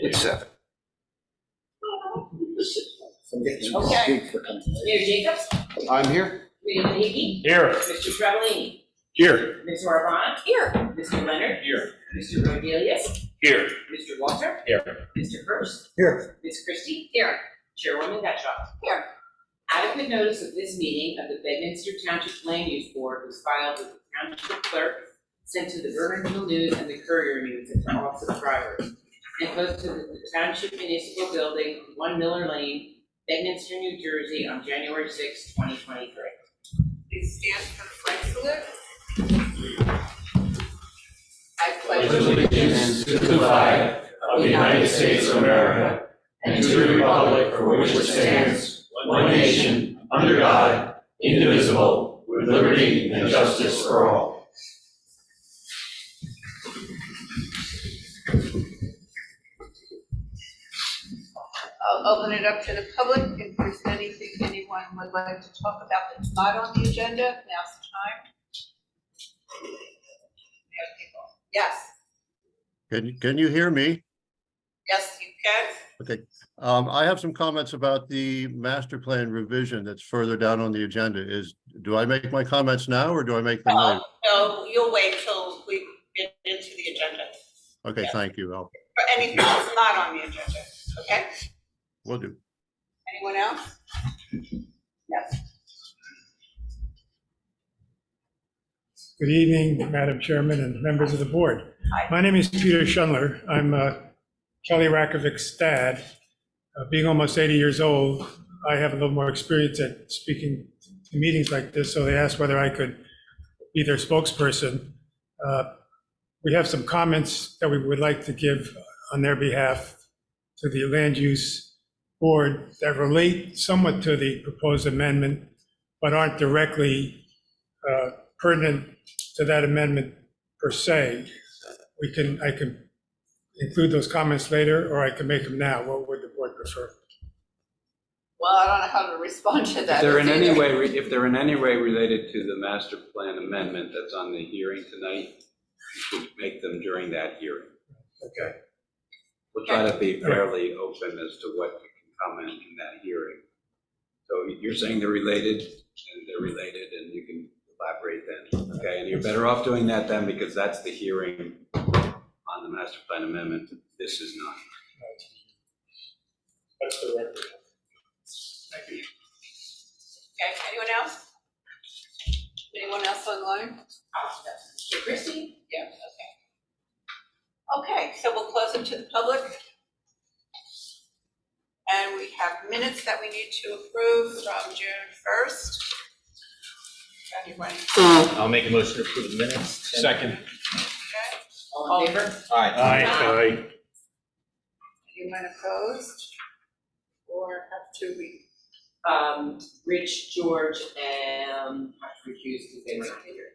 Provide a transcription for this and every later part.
It's 7. Okay. Mayor Jacobs? I'm here. Committee Hickey? Here. Mr. Travellini? Here. Ms. Arbonne? Here. Mr. Leonard? Here. Mr. Rodelius? Here. Mr. Walter? Here. Mr. Hurst? Here. Ms. Christie? Here. Chairwoman Gutschall? Here. Adequate notice of this meeting of the Bedminster Township Land Use Board was filed with the Township Clerk, sent to the Vernon News and the Courier News and to all subscribers, and posted to the Township Municipal Building, 1 Miller Lane, Bedminster, New Jersey, on January 6, 2023. Please stand for the flag salute. I pledge allegiance to the flag of the United States of America and to the republic for which it stands, one nation, under God, indivisible, with liberty and justice for all. I'll open it up to the public. If there's anything anyone would like to talk about that's not on the agenda, now's the time. Yes, Can you hear me? yes, you can. Okay. I have some comments about the master plan revision that's further down on the agenda. Do I make my comments now or do I make them later? No, you'll wait till we get into the agenda. Okay, Yes. thank you. For anything that's not on the agenda, okay? Will do. Anyone else? Yes. Good evening, Madam Chairman and members of the board. Hi. My name is Peter Schundler. I'm Kelly Rakovic's dad. Being almost 80 years old, I have a little more experience at speaking to meetings like this, so they asked whether I could be their spokesperson. We have some comments that we would like to give on their behalf to the land use board that relate somewhat to the proposed amendment, but aren't directly pertinent to that amendment per se. I can include those comments later, or I can make them now. What would the board prefer? Well, I don't know how to respond to that. If they're in any way related to the master plan amendment that's on the hearing tonight, you should make them during that hearing. Okay. We'll try to be fairly open as to what you can comment in that hearing. So you're saying they're related, and you can elaborate then. Okay, and you're better off doing that then, because that's the hearing on the master plan amendment. This is not. That's the record. Thank you. Okay, anyone else? Anyone else online? Mr. Christie? Yeah, okay. Okay, so we'll close it to the public. And we have minutes that we need to approve from June 1st. Anybody? I'll make a motion to approve the minutes. Second. Okay. All in favor? Aye. Anyone opposed? Or have to read? Rich, George, and I have to recuse because they weren't here.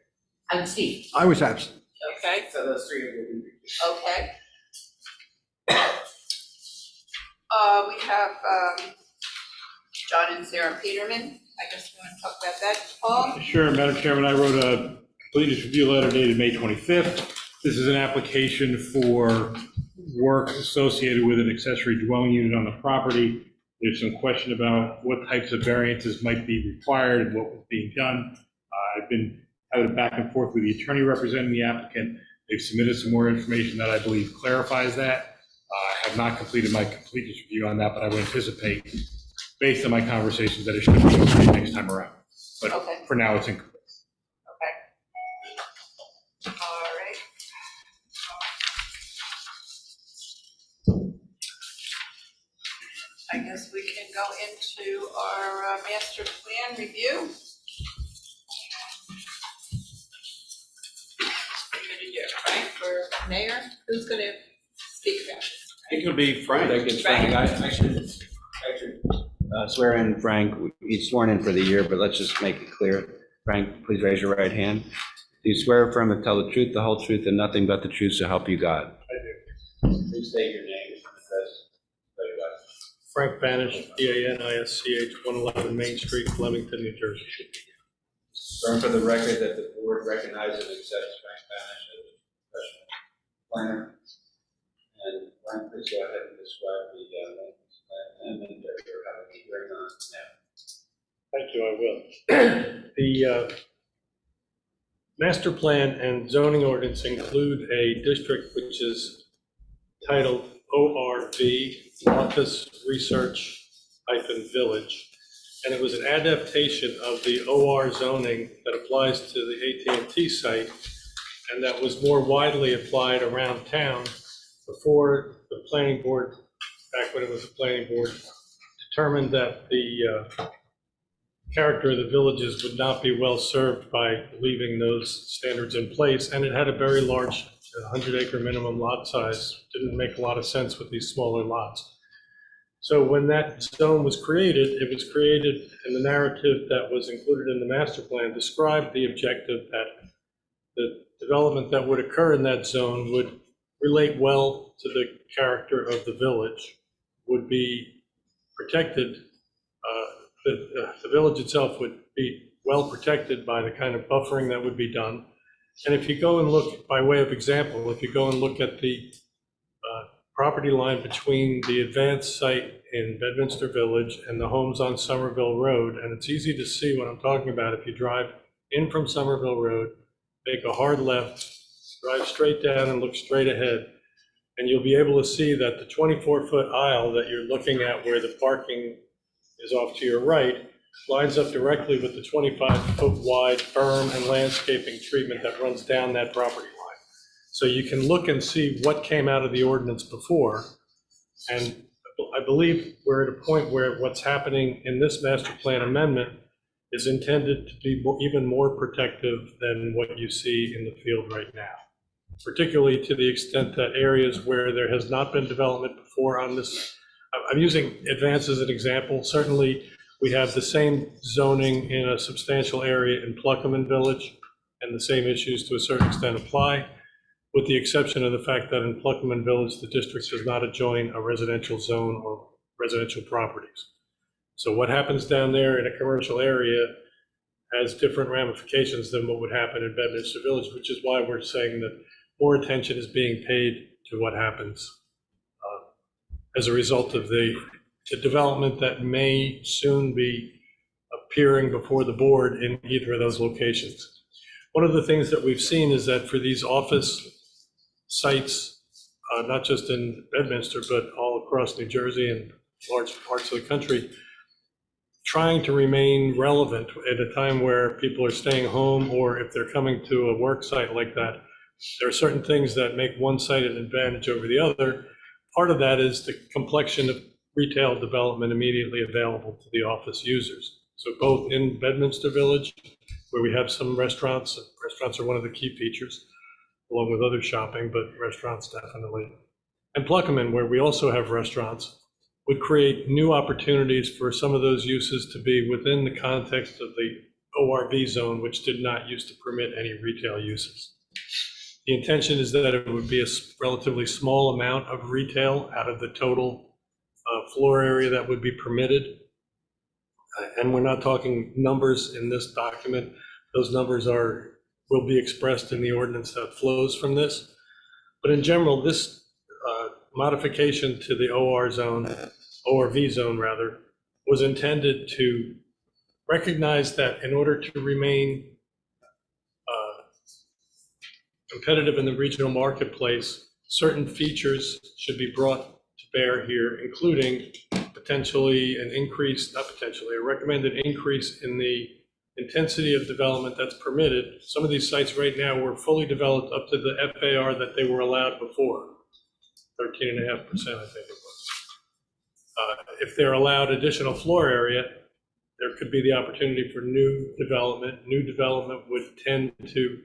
And Steve. I was absent. Okay, So those three will be recused. okay. We have John and Sarah Peterman. I guess we want to talk about that. Paul? Sure, Madam Chairman, I wrote a completeness review letter dated May 25th. This is an application for work associated with an accessory dwelling unit on the property. There's some question about what types of variances might be required and what was being done. I've been having a back and forth with the attorney representing the applicant. They've submitted some more information that I believe clarifies that. I have not completed my completeness review on that, but I would anticipate, based on my conversations, that it should be complete next time around. But Okay. for now, it's incomplete. Okay. All right. I guess we can go into our master plan review. Frank or Mayor, who's going to speak about it? I think it'll be Frank. I think it's Frank. I should swear in Frank. He's sworn in for the year, but let's just make it clear. Frank, please raise your right hand. Do you swear or affirm to tell the truth, the whole truth, and nothing but the truth, so help you God? I do. Please state your name and address. Frank Banish, B-A-N-I-S-C-H, 111 Main Street, Flemington, New Jersey. Affirm for the record that the board recognizes and accepts Frank Banish as a professional planner and Ryan, please go ahead and describe the amendment that you're having a hearing on now. Thank you, I will. The master plan and zoning ordinance include a district which is titled ORV, Office Research Village. And it was an adaptation of the OR zoning that applies to the AT&T site, and that was more widely applied around town before the planning board, back when it was a planning board, determined that the character of the villages would not be well served by leaving those standards in place. And it had a very large 100-acre minimum lot size. Didn't make a lot of sense with these smaller lots. So when that zone was created, it was created, and the narrative that was included in the master plan described the objective that the development that would occur in that zone would relate well to the character of the village, would be protected. The village itself would be well protected by the kind of buffering that would be done. And if you go and look, by way of example, if you go and look at the property line between the advanced site in Bedminster Village and the homes on Somerville Road, and it's easy to see what I'm talking about if you drive in from Somerville Road, make a hard left, drive straight down and look straight ahead, and you'll be able to see that the 24-foot aisle that you're looking at where the parking is off to your right lines up directly with the 25-foot wide berm and landscaping treatment that runs down that property line. So you can look and see what came out of the ordinance before. And I believe we're at a point where what's happening in this master plan amendment is intended to be even more protective than what you see in the field right now, particularly to the extent that areas where there has not been development before on this, I'm using Advance as an example. Certainly, we have the same zoning in a substantial area in Pluckerman Village, and the same issues to a certain extent apply, with the exception of the fact that in Pluckerman Village, the district does not adjoin a residential zone or residential properties. So what happens down there in a commercial area has different ramifications than what would happen in Bedminster Village, which is why we're saying that more attention is being paid to what happens as a result of the development that may soon be appearing before the board in either of those locations. One of the things that we've seen is that for these office sites, not just in Bedminster, but all across New Jersey and large parts of the country, trying to remain relevant at a time where people are staying home, or if they're coming to a work site like that, there are certain things that make one site an advantage over the other. Part of that is the complexion of retail development immediately available to the office users. So both in Bedminster Village, where we have some restaurants are one of the key features, along with other shopping, but restaurants definitely. And Pluckerman, where we also have restaurants, would create new opportunities for some of those uses to be within the context of the ORV zone, which did not used to permit any retail uses. The intention is that it would be a relatively small amount of retail out of the total floor area that would be permitted. And we're not talking numbers in this document. Those numbers will be expressed in the ordinance that flows from this. But in general, this modification to the ORV zone rather, was intended to recognize that in order to remain competitive in the regional marketplace, certain features should be brought to bear here, including potentially a recommended increase in the intensity of development that's permitted. Some of these sites right now were fully developed up to the FAR that they were allowed before, 13.5%, I think it was. If they're allowed additional floor area, there could be the opportunity for new development. New development would tend to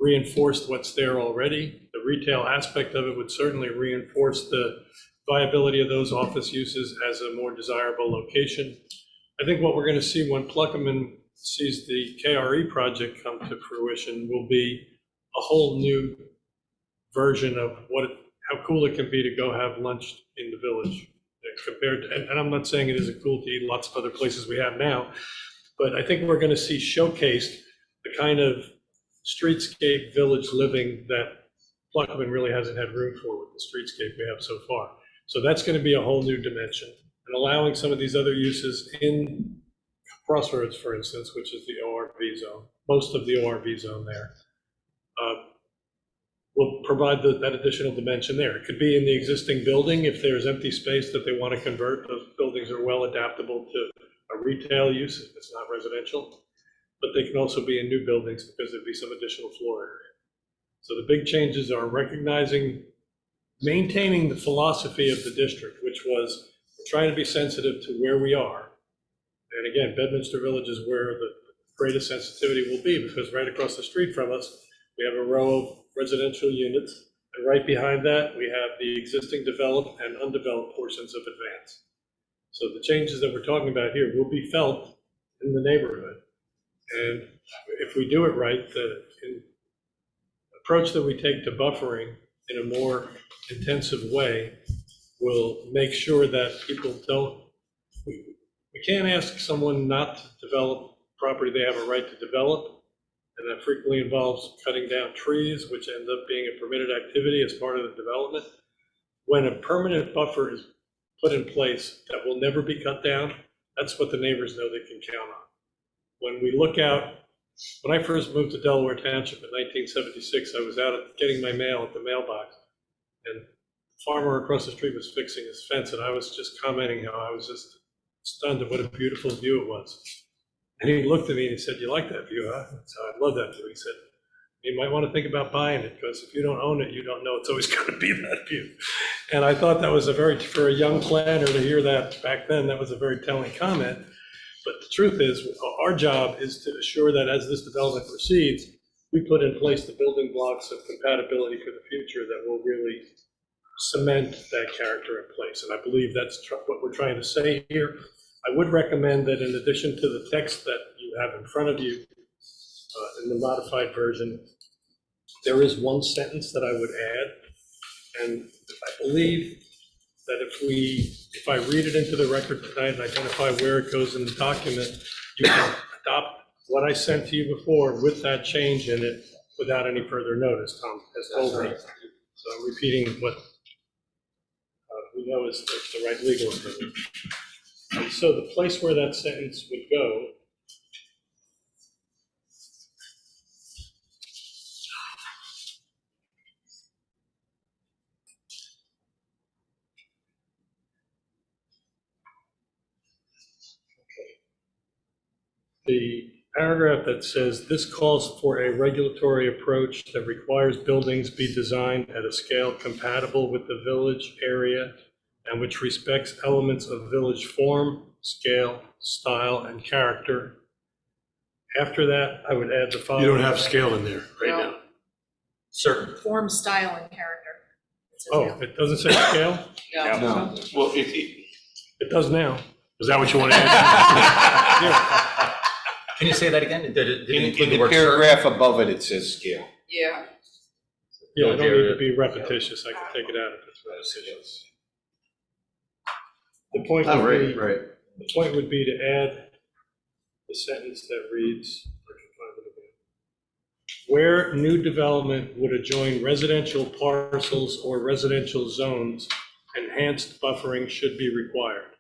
reinforce what's there already. The retail aspect of it would certainly reinforce the viability of those office uses as a more desirable location. I think what we're going to see when Pluckerman sees the KRE project come to fruition will be a whole new version of how cool it can be to go have lunch in the village compared to, and I'm not saying it isn't cool to eat lots of other places we have now, but I think we're going to see showcased the kind of streetscape village living that Pluckman really hasn't had room for with the streetscape we have so far. So that's going to be a whole new dimension. And allowing some of these other uses in Crossroads, for instance, which is the ORV zone, most of the ORV zone there, will provide that additional dimension there. It could be in the existing building if there's empty space that they want to convert. Those buildings are well adaptable to a retail use if it's not residential. But they can also be in new buildings because there'd be some additional floor area. So the big changes are recognizing, maintaining the philosophy of the district, which was trying to be sensitive to where we are. And again, Bedminster Village is where the greatest sensitivity will be, because right across the street from us, we have a row of residential units, and right behind that, we have the existing developed and undeveloped portions of Advance. So the changes that we're talking about here will be felt in the neighborhood. And if we do it right, the approach that we take to buffering in a more intensive way will make sure that people don't, we can't ask someone not to develop property they have a right to develop. And that frequently involves cutting down trees, which end up being a permitted activity as part of the development. When a permanent buffer is put in place that will never be cut down, that's what the neighbors know they can count on. When we look out, when I first moved to Delaware Township in 1976, I was out getting my mail at the mailbox, and the farmer across the street was fixing his fence, and I was just commenting how I was just stunned at what a beautiful view it was. And he looked at me and he said, "You like that view, huh?" So I love that view. He said, "You might want to think about buying it, because if you don't own it, you don't know it's always going to be that view." And I thought that was for a young planner to hear that back then, that was a very telling comment. But the truth is, our job is to assure that as this development proceeds, we put in place the building blocks of compatibility for the future that will really cement that character in place. And I believe that's what we're trying to say here. I would recommend that in addition to the text that you have in front of you in the modified version, there is one sentence that I would add. And I believe that if I read it into the record tonight and identify where it goes in the document, you can adopt what I sent to you before with that change in it without any further notice. Tom has told me. So I'm repeating what we know is the right legal opinion. And so the place where that sentence would go the paragraph that says, "This calls for a regulatory approach that requires buildings be designed at a scale compatible with the village area and which respects elements of village form, scale, style, and character." After that, I would add the following. You don't have scale in there right now. Certain. Form, style, and character. It says Oh, now. it doesn't say scale? No. Well, It does now. is that what you want to add? Yeah. Can you say that again? Did it include In the the word certain? paragraph above it, it says scale. Yeah. Yeah, I don't need to be repetitious. I can take it out if it's repetitious. The point Oh, would right, be, right. the point would be to add the sentence that reads, "Where new development would adjoin residential parcels or residential zones, enhanced buffering should be required."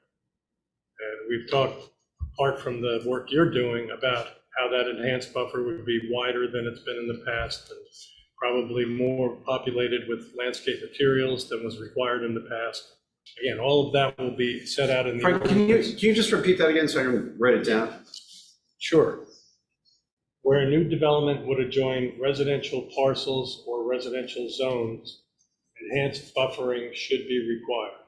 And we've talked, apart from the work you're doing, about how that enhanced buffer would be wider than it's been in the past, and probably more populated with landscape materials than was required in the past. Again, all of that will be set out in the. Frank, can you just repeat that again so I can write it down? Sure. Where a new development would adjoin residential parcels or residential zones, enhanced buffering should be required.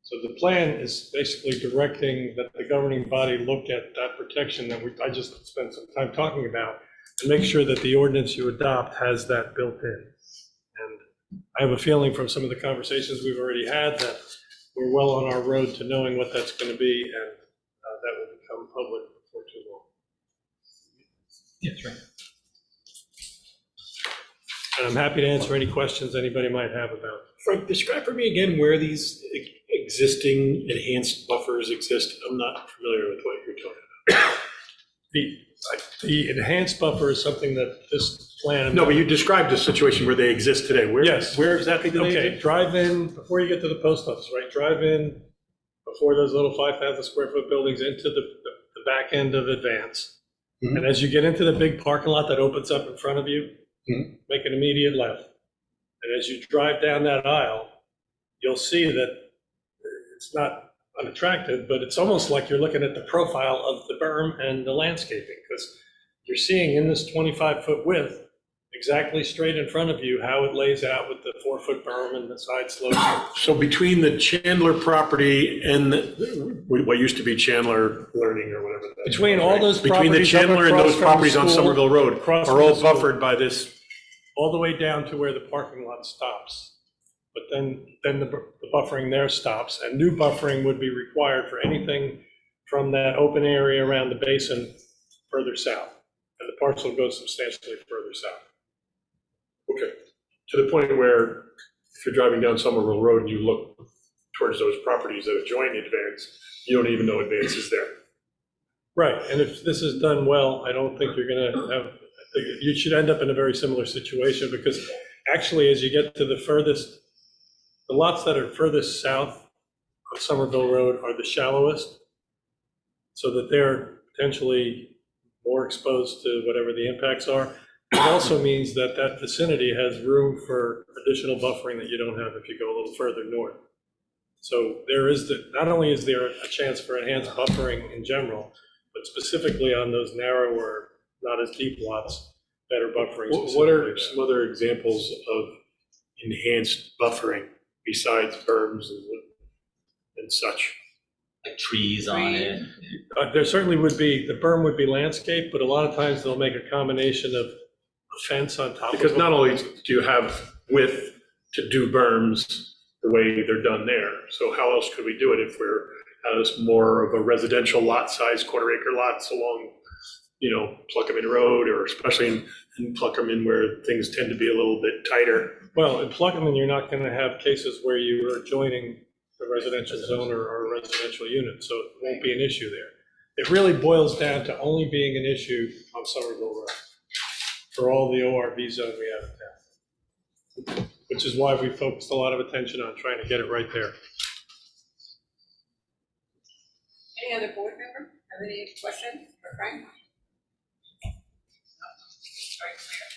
So the plan is basically directing that the governing body look at that protection that I just spent some time talking about, and make sure that the ordinance you adopt has that built in. And I have a feeling from some of the conversations we've already had that we're well on our road to knowing what that's going to be, and that will become public before too long. Yes, right. And I'm happy to answer any questions anybody might have about it. Frank, describe for me again where these existing enhanced buffers exist. I'm not familiar with what you're talking about. The enhanced buffer is something that this plan. No, but you described a situation where they exist today. Where, Yes. where exactly do they Okay, exist? drive in, before you get to the post office, right, drive in before those little 5,000 square foot buildings into the back end of Advance. Mhm. And as you get into the big parking lot that opens up in front of you, Mhm. make an immediate left. And as you drive down that aisle, you'll see that it's not unattractive, but it's almost like you're looking at the profile of the berm and the landscaping, because you're seeing in this 25-foot width, exactly straight in front of you, how it lays out with the 4-foot berm and the side slopes. So between the Chandler property and what used to be Chandler Learning or whatever. that Between was, all right? those Between the properties up Chandler and across those from the properties on school, Somerville Road across are from all the school. buffered by this. All the way down to where the parking lot stops. But then the buffering there stops, and new buffering would be required for anything from that open area around the basin further south. And the parcel goes substantially further south. Okay. To the point where if you're driving down Somerville Road and you look towards those properties that adjoin Advance, you don't even know Advance is there. Right, and if this is done well, I don't think you're gonna have, you should end up in a very similar situation, because actually, as you get to the lots that are furthest south of Somerville Road are the shallowest, so that they're potentially more exposed to whatever the impacts are. It also means that that vicinity has room for additional buffering that you don't have if you go a little further north. So not only is there a chance for enhanced buffering in general, but specifically on those narrower, not as deep lots, better buffering. What are specifically. some other examples of enhanced buffering besides berms and such? Like trees on it. There certainly would be, the berm would be landscape, but a lot of times they'll make a combination of a fence on top of it. Because not only do you have width to do berms the way they're done there, so how else could we do it if we're as more of a residential lot size, quarter-acre lots along, Pluckerman Road, or especially in Pluckerman where things tend to be a little bit tighter? Well, in Pluckerman, you're not going to have cases where you are joining a residential zone or a residential unit, so it won't be an issue there. It really boils down to only being an issue on Somerville Road for all the ORV zone we have in town, which is why we focused a lot of attention on trying to get it right there. Any other board member have any questions for Frank? Very clear.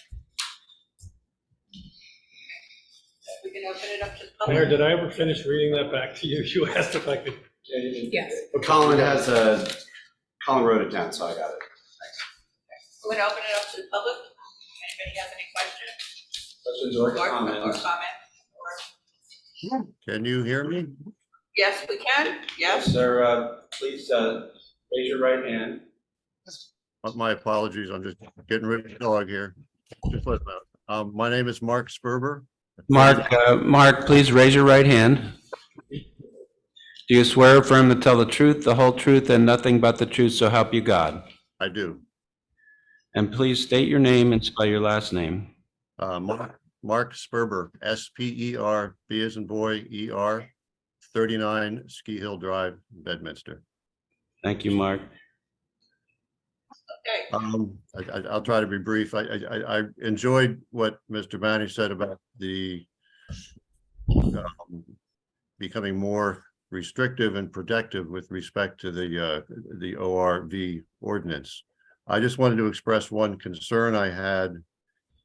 We can open it up to the public. Mayor, did I ever finish reading that back to you? You asked if I could. Yes. But Colin wrote it down, so I got it. We're gonna open it up to the public. Anybody have any questions? Questions or Or comments? Can you hear me? Yes, we can. Yes. Sir, please raise your right hand. My apologies, I'm just getting rid of the dog here. Just let him out. My name is Mark Sperber. Mark, please raise your right hand. Do you swear or affirm to tell the truth, the whole truth, and nothing but the truth, so help you God? I do. And please state your name and spell your last name. Mark Sperber, S-P-E-R, B as in boy, E-R, 39 Ski Hill Drive, Bedminster. Thank you, Mark. Okay. I'll try to be brief. I enjoyed what Mr. Manny said about the becoming more restrictive and protective with respect to the ORV ordinance. I just wanted to express one concern I had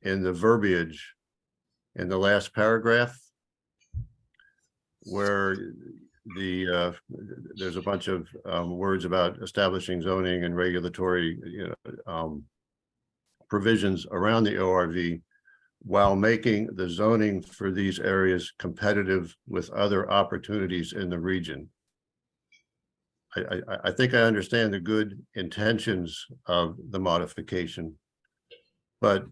in the verbiage in the last paragraph, where there's a bunch of words about establishing zoning and regulatory provisions around the ORV while making the zoning for these areas competitive with other opportunities in the region. I think I understand the good intentions of the modification, but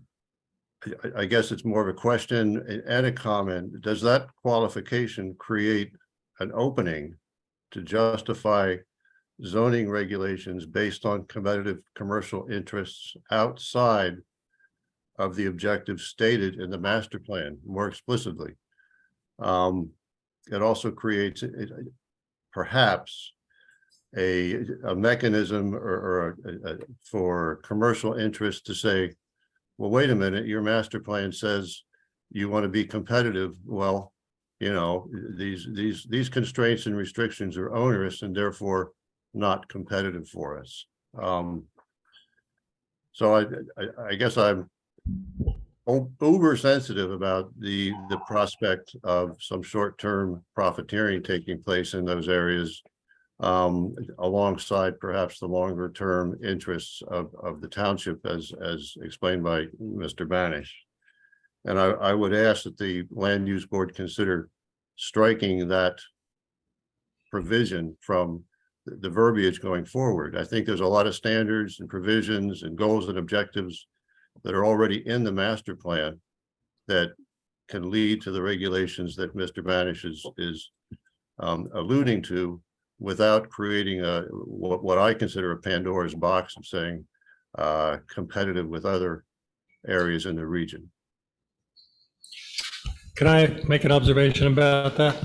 I guess it's more of a question and a comment. Does that qualification create an opening to justify zoning regulations based on competitive commercial interests outside of the objectives stated in the master plan more explicitly? It also creates perhaps a mechanism for commercial interests to say, well, wait a minute, your master plan says you want to be competitive. Well, you know, these constraints and restrictions are onerous and therefore not competitive for us. So I guess I'm uber sensitive about the prospect of some short-term profiteering taking place in those areas, alongside perhaps the longer-term interests of the township as explained by Mr. Banish. And I would ask that the land use board consider striking that provision from the verbiage going forward. I think there's a lot of standards and provisions and goals and objectives that are already in the master plan that can lead to the regulations that Mr. Banish is alluding to, without creating what I consider a Pandora's box of saying competitive with other areas in the region. Can I make an observation about that?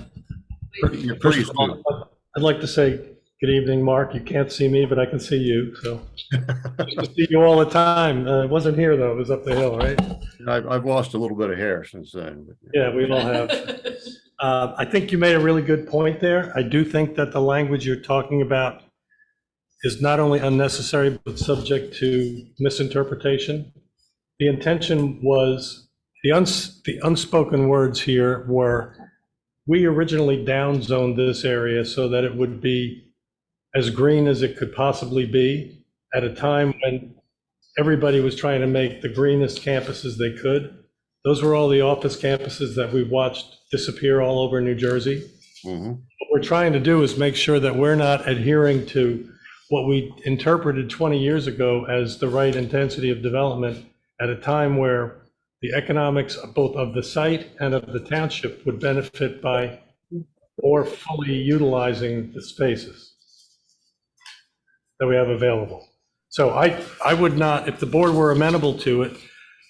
First of all, I'd like to say good evening, Mark. You can't see me, but I can see you. So I see you all the time. It wasn't here though. It was up the hill, right? I've lost a little bit of hair since then. Yeah, we all have. I think you made a really good point there. I do think that the language you're talking about is not only unnecessary, but subject to misinterpretation. The intention was, the unspoken words here were, we originally downzoned this area so that it would be as green as it could possibly be at a time when everybody was trying to make the greenest campuses they could. Those were all the office campuses that we've watched disappear all over New Jersey. Mm-hmm. What we're trying to do is make sure that we're not adhering to what we interpreted 20 years ago as the right intensity of development at a time where the economics both of the site and of the township would benefit by more fully utilizing the spaces that we have available. So I would not, if the board were amenable to it,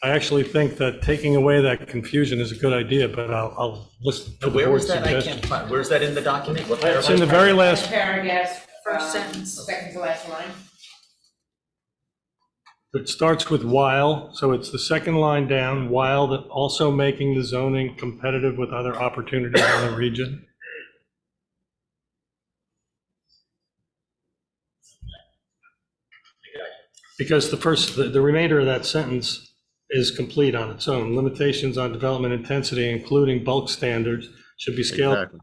I actually think that taking away that confusion is a good idea, but I'll listen to the Where was board's that? I can't suggestion. find, where's that in the document? What It's in the very last, Paragraph, First sentence. second to last line. it starts with while, so it's the second line down, while that also making the zoning competitive with other opportunities in the region. Because the remainder of that sentence is complete on its own. Limitations on development intensity, including bulk standards, should be scaled Exactly.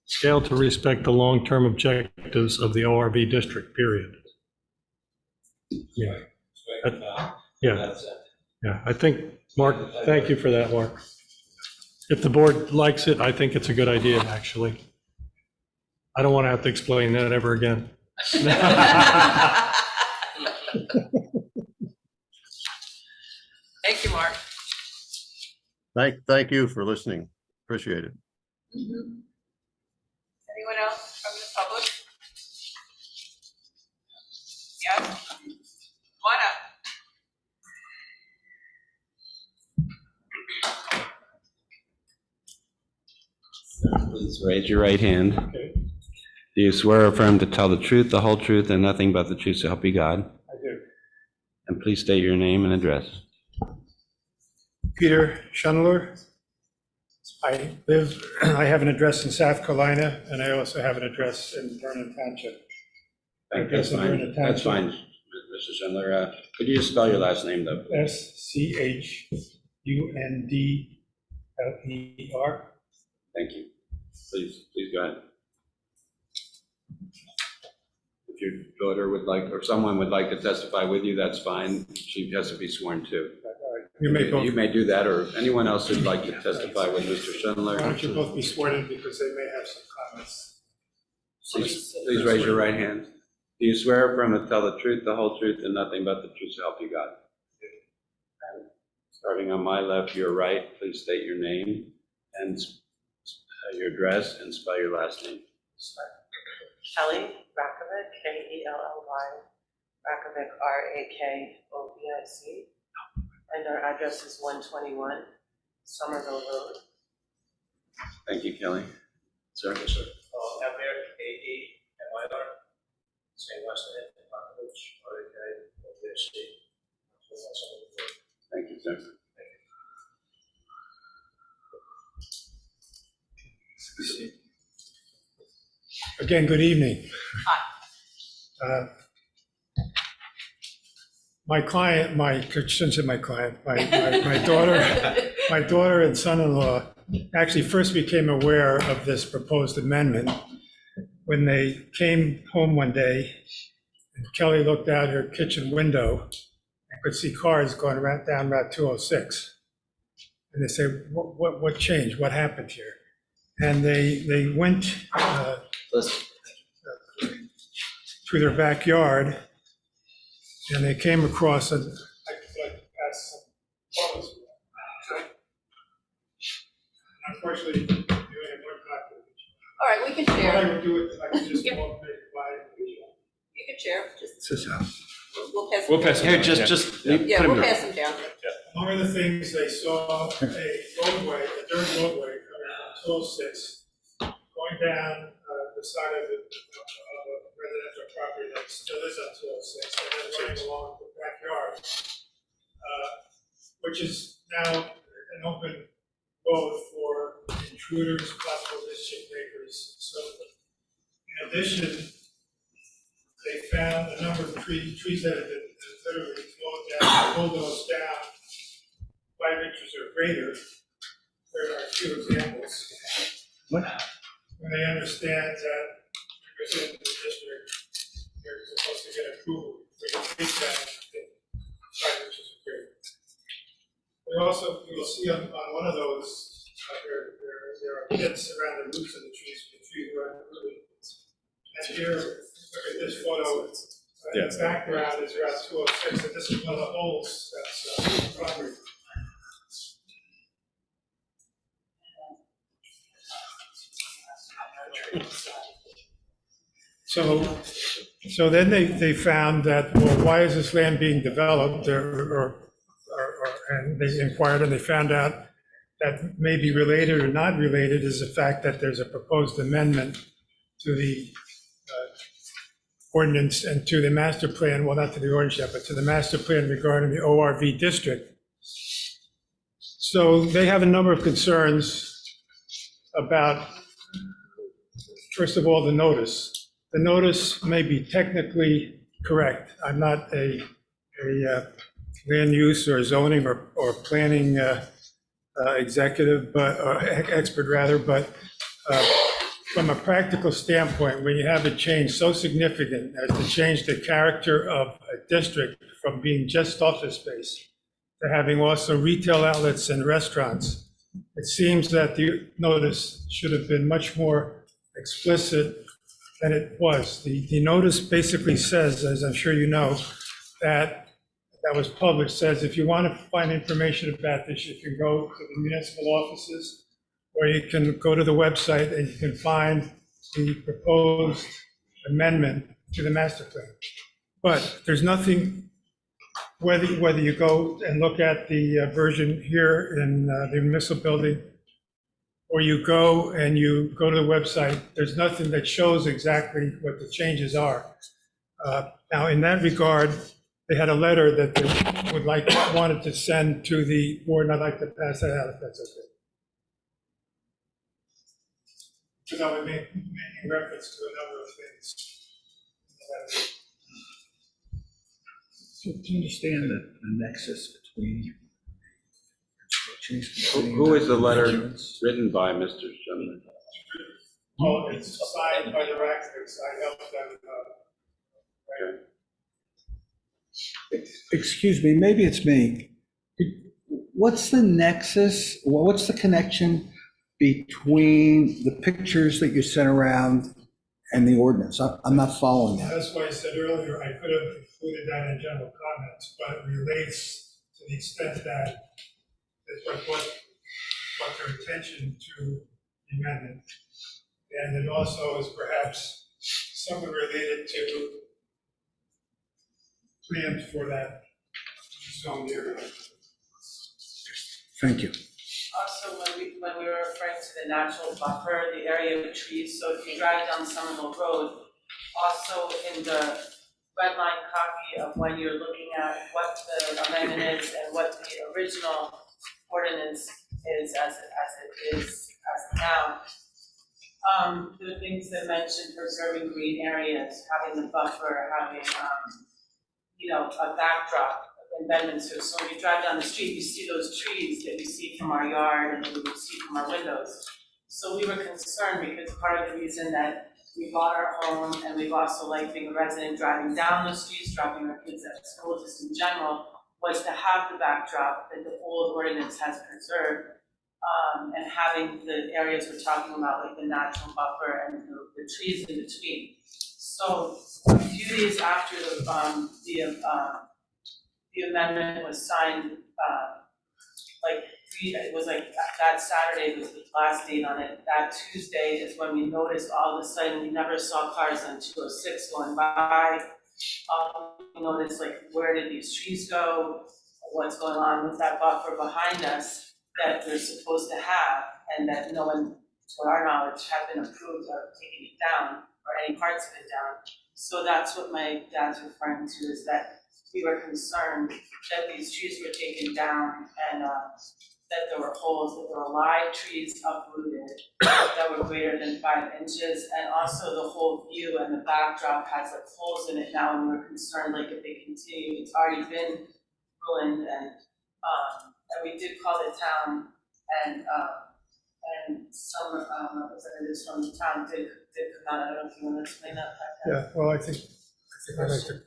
scaled to respect the long-term objectives of the ORB district, period. Yeah. Yeah, yeah, I think, Mark, thank you for that, Mark. If the board likes it, I think it's a good idea, actually. I don't want to have to explain that ever again. Thank you, Mark. Thank you for listening. Appreciate it. Mhm. Anyone else from the public? Yes? Come on up. Please raise your right hand. Okay. Do you swear or affirm to tell the truth, the whole truth, and nothing but the truth to help you God? I do. And please state your name and address. Peter Schundler. I have an address in South Carolina, and I also have an address in Vernon Township. That's fine. That's fine, Mr. Schindler. Could you just spell your last name, though? SCHUNDLER. Thank you. Please go ahead. If your daughter would like, or someone would like to testify with you, that's fine. She has to be sworn too. You may both. You may do that, or if anyone else would like to testify with Mr. Schindler. Why don't you both be sworn in because they may have some comments. Please raise your right hand. Do you swear or affirm to tell the truth, the whole truth, and nothing but the truth to help you God? Starting on my left, your right, please state your name and your address and spell your last name. Kelly Rakovic, Kelly, Rakovic, Rakovic, and our address is 121 Somerville Road. Thank you, Kelly. Sir? Amir, A-E-M-I-R, same last name, Rakovic, R-A-K-O-V-I-C. Thank Again, good evening. My client, I shouldn't say my client, my daughter and son-in-law actually first became aware of this proposed amendment when they came home one day and Kelly looked out her kitchen window and could see cars going down Route 206. And they said, what changed? What happened here? And they went through their backyard, and they came across I'd like to pass some photos. Unfortunately, you only have one copy. All right, we can What share. I would do is I could just Yeah. walk maybe by. You can share. Just, This is how. we'll pass. We'll them pass down. Here, just. Yeah, put 'em we'll here. pass them down. One of the things, they saw a roadway, a dirt roadway coming from 206, going down the side of the residential property that still is on 206, and then running along the backyard, which is now an open road for intruders, possible mischief makers, and so forth. In addition, they found a number of trees that had been literally flowed down, bulldozed down 5 inches or greater. There are a few examples. When they understand that within the district, they're supposed to get approval, we can take that and 5 inches or greater. We also, you'll see on one of those, there are pits around the roots of the trees around the roots. And here, look at this photo, the background is Route 206, and this is one of the holes that's on the property. So then they found that, well, why is this land being developed, and they inquired and they found out that maybe related or not related is the fact that there's a proposed amendment to the ordinance and to the master plan, well, not to the ordinance yet, but to the master plan regarding the ORV district. So they have a number of concerns about, first of all, the notice. The notice may be technically correct. I'm not a land use or zoning or planning executive, or expert rather, but from a practical standpoint, when you have a change so significant as to change the character of a district from being just office space to having also retail outlets and restaurants, it seems that the notice should have been much more explicit than it was. The notice basically says, as I'm sure you know, that was published, says if you want to find information about this, you can go to the municipal offices, or you can go to the website and you can find the proposed amendment to the master plan. But there's nothing, whether you go and look at the version here in the municipal building, or you go to the website, there's nothing that shows exactly what the changes are. Now, in that regard, they had a letter that they wanted to send to the board, and I'd like to pass that out if that's okay. Because I was making reference to a number of things. So to understand the nexus between. Who is the letter written by, Mr. Sherman? Oh, it's signed by the Rackfix. I helped them. Excuse me, maybe it's me. What's the nexus, what's the connection between the pictures that you sent around and the ordinance? I'm not following that. That's why I said earlier, I could have included that in general comments, but it relates to the extent that it's what their intention to the amendment. And it also is perhaps somewhat related to plans for that zone area. Thank you. Also, when we were referring to the natural buffer, the area of trees, so if you drive down Summerhill Road, also in the red line copy of when you're looking at what the amendment is and what the original ordinance is as it is as now. The things that mentioned preserving green areas, having the buffer, having, a backdrop in Bedminster. So when you drive down the street, you see those trees that you see from our yard and that you see from our windows. So we were concerned because part of the reason that we bought our home and we've also liked being a resident driving down the streets, dropping our kids at school, just in general, was to have the backdrop that the old ordinance has preserved. And having the areas we're talking about, like the natural buffer and the trees in between. So a few days after the amendment was signed, it was like that Saturday was the last date on it. That Tuesday is when we noticed all of a sudden, we never saw cars on 206 going by. We noticed where did these trees go? What's going on with that buffer behind us that we're supposed to have, and that no one, to our knowledge, have been approved of taking it down, or any parts of it down. So that's what my dad's referring to, is that we were concerned that these trees were taken down, and that there were holes, that there were live trees uprooted that were greater than 5 inches, and also the whole view and the backdrop has holes in it now, and we're concerned if they continue, it's already been ruined, and we did call the town, and some representatives from the town did come out. I don't know if you want to explain that. Yeah, well, I think I'd like to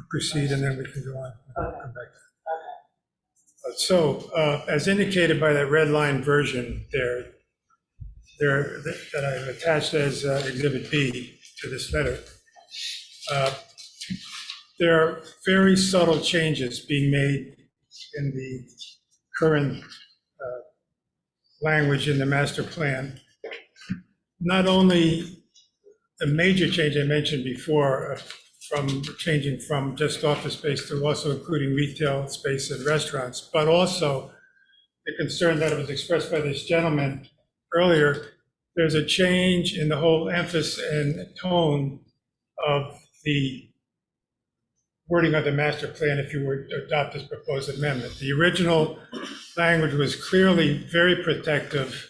proceed and then we can go on. Okay. Come back. So, as indicated by that red line version there that I've attached as Exhibit B to this letter, there are very subtle changes being made in the current language in the master plan. Not only the major change I mentioned before, from changing from just office space to also including retail space and restaurants, but also the concern that was expressed by this gentleman earlier, there's a change in the whole emphasis and tone of the wording of the master plan if you were to adopt this proposed amendment. The original language was clearly very protective,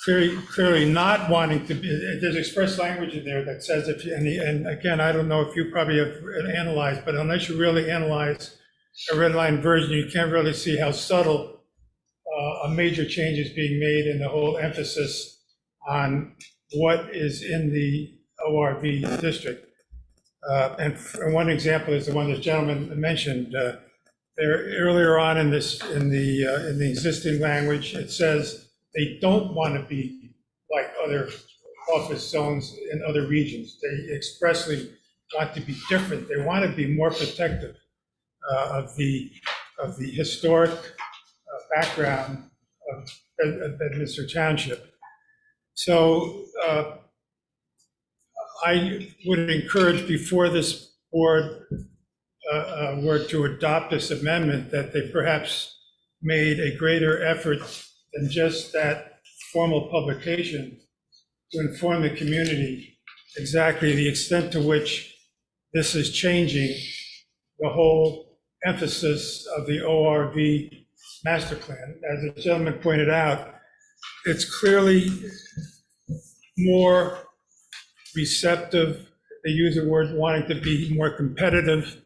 clearly not wanting to be, there's express language in there that says if you, and again, I don't know if you probably have analyzed, but unless you really analyze a red line version, you can't really see how subtle a major change is being made in the whole emphasis on what is in the ORV district. And one example is the one this gentleman mentioned. There earlier on in the existing language, it says they don't want to be like other office zones in other regions. They expressly want to be different. They want to be more protective of the historic background of Bedminster Township. So I would encourage, before this board were to adopt this amendment, that they perhaps made a greater effort than just that formal publication to inform the community exactly the extent to which this is changing the whole emphasis of the ORV master plan. As the gentleman pointed out, it's clearly more receptive. They use the word wanting to be more competitive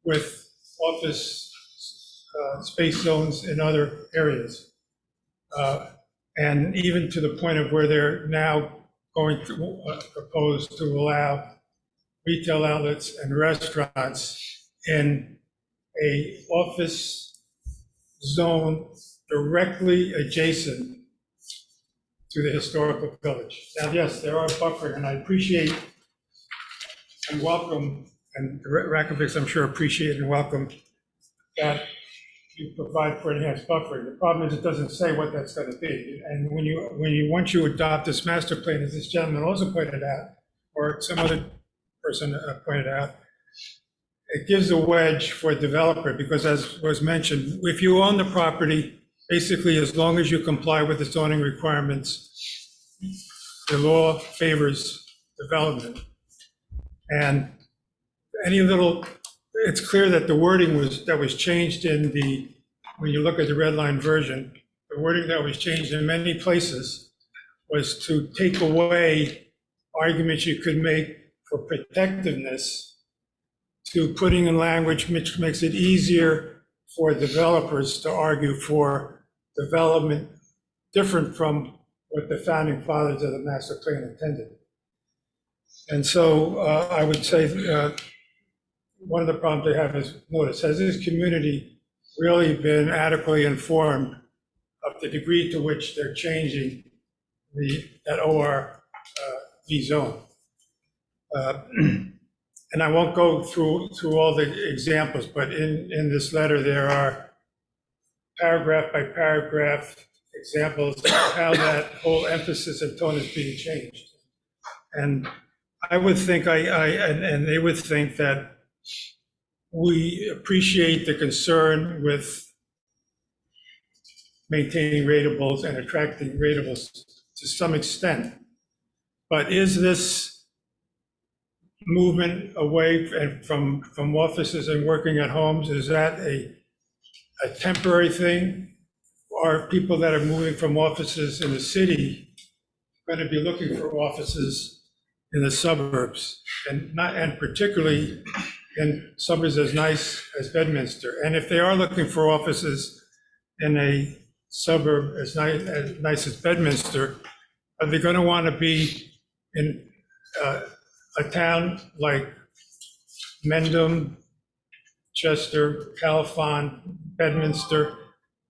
with office space zones in other areas. And even to the point of where they're now going to propose to allow retail outlets and restaurants in a office zone directly adjacent to the historical village. Now, yes, there are buffering, and I appreciate and welcome, and the Rakovics, I'm sure, appreciate and welcome that you provide for enhanced buffering. The problem is it doesn't say what that's going to be. And once you adopt this master plan, as this gentleman also pointed out, or some other person pointed out, it gives a wedge for a developer, because as was mentioned, if you own the property, basically, as long as you comply with the zoning requirements, the law favors development. And it's clear that the wording that was changed when you look at the red line version, the wording that was changed in many places was to take away arguments you could make for protectiveness to putting in language which makes it easier for developers to argue for development different from what the founding fathers of the master plan intended. And so I would say one of the problems they have is, notice, has this community really been adequately informed of the degree to which they're changing that ORV zone? And I won't go through all the examples, but in this letter, there are paragraph by paragraph examples of how that whole emphasis and tone is being changed. And I would think, and they would think that we appreciate the concern with maintaining ratables and attracting ratables to some extent. But is this movement away from offices and working at homes, is that a temporary thing? Are people that are moving from offices in the city going to be looking for offices in the suburbs, and particularly in suburbs as nice as Bedminster? And if they are looking for offices in a suburb as nice as Bedminster, are they going to want to be in a town like Mendham, Chester, Califon, Bedminster,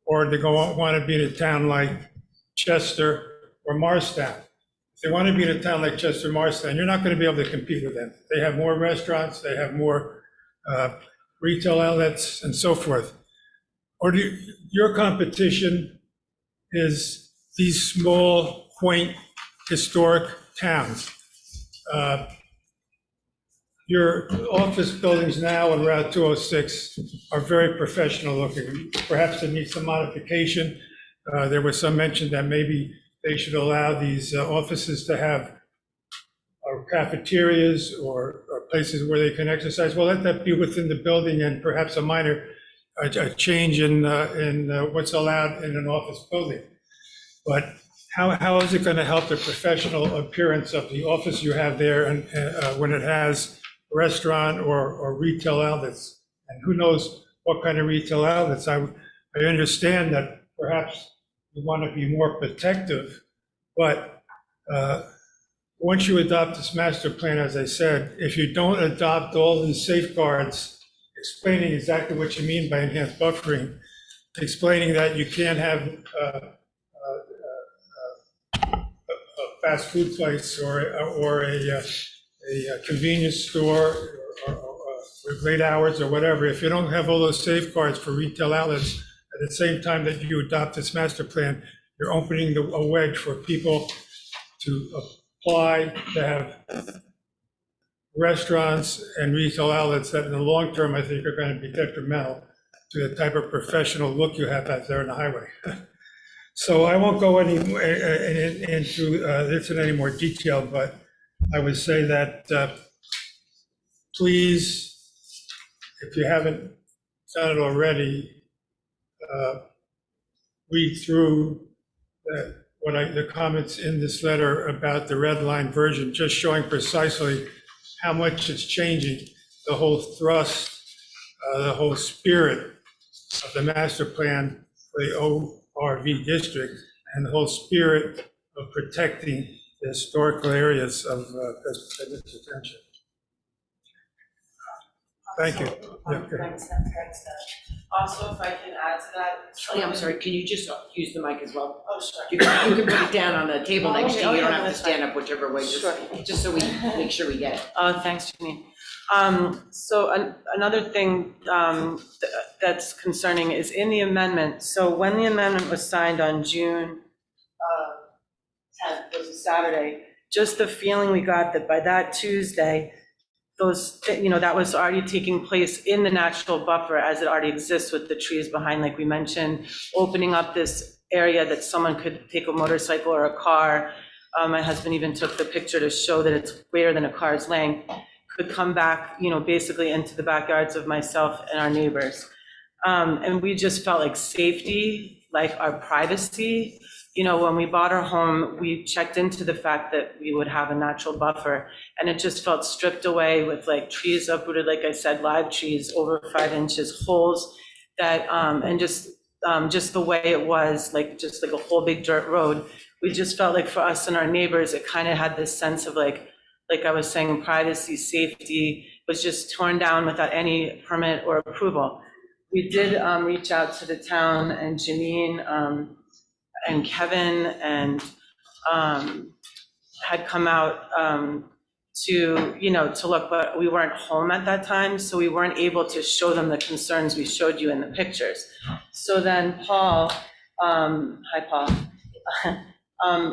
or they want to be in a town like Chester or Morristown? If they want to be in a town like Chester, Morristown, you're not going to be able to compete with them. They have more restaurants, they have more retail outlets and so forth. Or your competition is these small, quaint, historic towns. Your office buildings now on Route 206 are very professional looking. Perhaps it needs some modification. There was some mention that maybe they should allow these offices to have cafeterias or places where they can exercise. Well, let that be within the building, and perhaps a minor change in what's allowed in an office building. But how is it going to help the professional appearance of the office you have there, and when it has restaurant or retail outlets? And who knows what kind of retail outlets? I understand that perhaps you want to be more protective, but once you adopt this master plan, as I said, if you don't adopt all these safeguards, explaining exactly what you mean by enhanced buffering, explaining that you can't have a fast food place or a convenience store with late hours or whatever, if you don't have all those safeguards for retail outlets, at the same time that you adopt this master plan, you're opening a wedge for people to apply to have restaurants and retail outlets that in the long term, I think are going to be detrimental to the type of professional look you have out there on the highway. So I won't go into this in any more detail, but I would say that please, if you haven't done it already, read through the comments in this letter about the red line version, just showing precisely how much it's changing the whole thrust, the whole spirit of the master plan for the ORV district, and the whole spirit of protecting the historical areas of Bedminster Township. Thank you. Yeah, okay. Thanks. Also, if I can add to that. Oh, yeah, I'm sorry, can you just use the mic as well? Oh, sure. You can put it down on the table next to you, Oh, you don't yeah, have to that's stand fine. up whichever way, Sure. just so we make sure we get it. Thanks, Janine. So another thing that's concerning is in the amendment. So when the amendment was signed on June 10th, was a Saturday, just the feeling we got that by that Tuesday, that was already taking place in the natural buffer as it already exists with the trees behind, like we mentioned, opening up this area that someone could take a motorcycle or a car. My husband even took the picture to show that it's greater than a car's length. could come back, basically into the backyards of myself and our neighbors. And we just felt like safety, like our privacy. When we bought our home, we checked into the fact that we would have a natural buffer, and it just felt stripped away with like trees uprooted, like I said, live trees over 5 inches, holes that, and just the way it was, just like a whole big dirt road. We just felt like for us and our neighbors, it kind of had this sense of like I was saying, privacy, safety was just torn down without any permit or approval. We did reach out to the town, and Janine and Kevin and had come out to look, but we weren't home at that time, so we weren't able to show them the concerns we showed you in the pictures. So then Paul, hi Paul,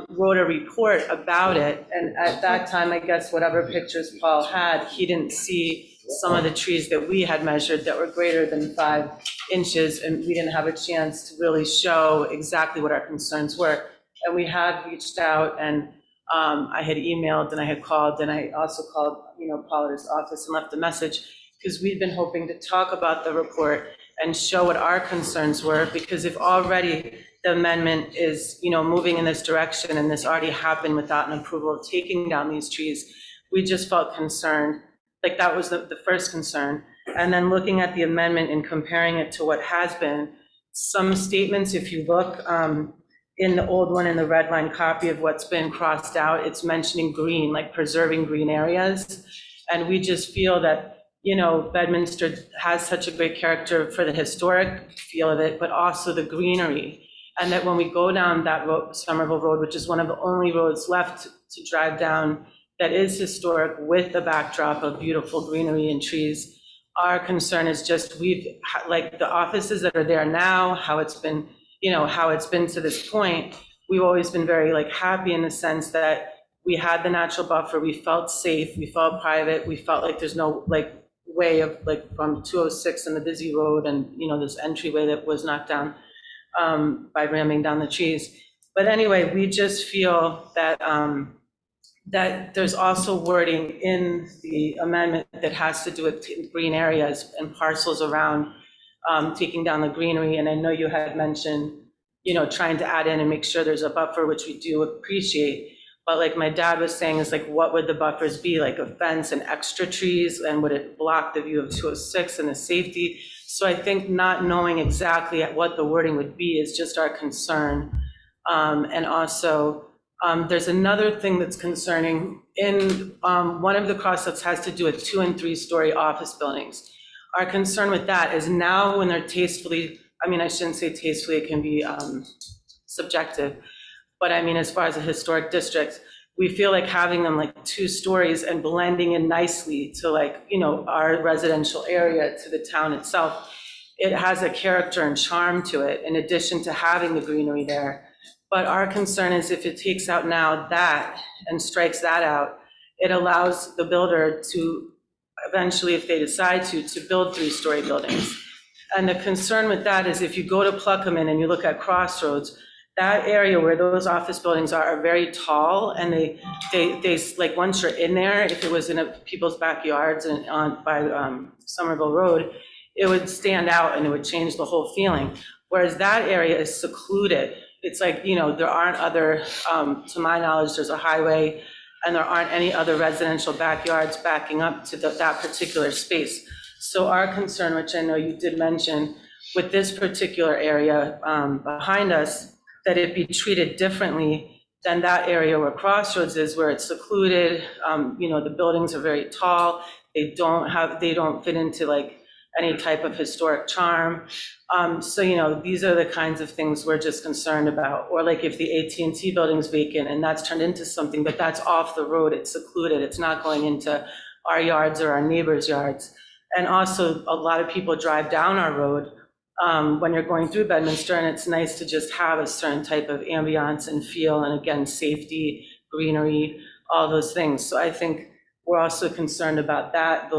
wrote a report about it, and at that time, I guess whatever pictures Paul had, he didn't see some of the trees that we had measured that were greater than 5 inches, and we didn't have a chance to really show exactly what our concerns were. And we had reached out, and I had emailed, and I had called, and I also called, Paul at his office and left a message, because we'd been hoping to talk about the report and show what our concerns were, because if already the amendment is, moving in this direction, and this already happened without an approval of taking down these trees, we just felt concerned. Like that was the first concern. And then looking at the amendment and comparing it to what has been, some statements, if you look in the old one, in the red line copy of what's been crossed out, it's mentioning green, like preserving green areas. And we just feel that, Bedminster has such a great character for the historic feel of it, but also the greenery. And that when we go down that road, Somerville Road, which is one of the only roads left to drive down that is historic with the backdrop of beautiful greenery and trees, our concern is just like the offices that are there now, how it's been, how it's been to this point, we've always been very happy in the sense that we had the natural buffer, we felt safe, we felt private, we felt like there's no way of from 206 and the busy road and this entryway that was knocked down by ramming down the trees. But anyway, we just feel that that there's also wording in the amendment that has to do with green areas and parcels around taking down the greenery. And I know you had mentioned, trying to add in and make sure there's a buffer, which we do appreciate. But like my dad was saying, is what would the buffers be? Like a fence and extra trees, and would it block the view of 206 and the safety? So I think not knowing exactly what the wording would be is just our concern. And also, there's another thing that's concerning. In one of the crossouts has to do with 2- and 3-story office buildings. Our concern with that is now when they're tastefully, I shouldn't say tastefully, it can be subjective, but as far as a historic district, we feel like having them 2 stories and blending in nicely to our residential area, to the town itself. It has a character and charm to it, in addition to having the greenery there. But our concern is if it takes out now that and strikes that out, it allows the builder to eventually, if they decide to build 3-story buildings. And the concern with that is if you go to Pluckerman and you look at Crossroads, that area where those office buildings are very tall, and they once you're in there, if it was in people's backyards and by Somerville Road, it would stand out and it would change the whole feeling. Whereas that area is secluded. It's there aren't other, to my knowledge, there's a highway, and there aren't any other residential backyards backing up to that particular space. So our concern, which I know you did mention, with this particular area behind us, that it be treated differently than that area where Crossroads is, where it's secluded. The buildings are very tall. They don't fit into any type of historic charm. So, these are the kinds of things we're just concerned about. Or if the AT&T building's vacant and that's turned into something, but that's off the road, it's secluded, it's not going into our yards or our neighbors' yards. And also, a lot of people drive down our road when you're going through Bedminster, and it's nice to just have a certain type of ambiance and feel, and again, safety, greenery, all those things. So I think we're also concerned about that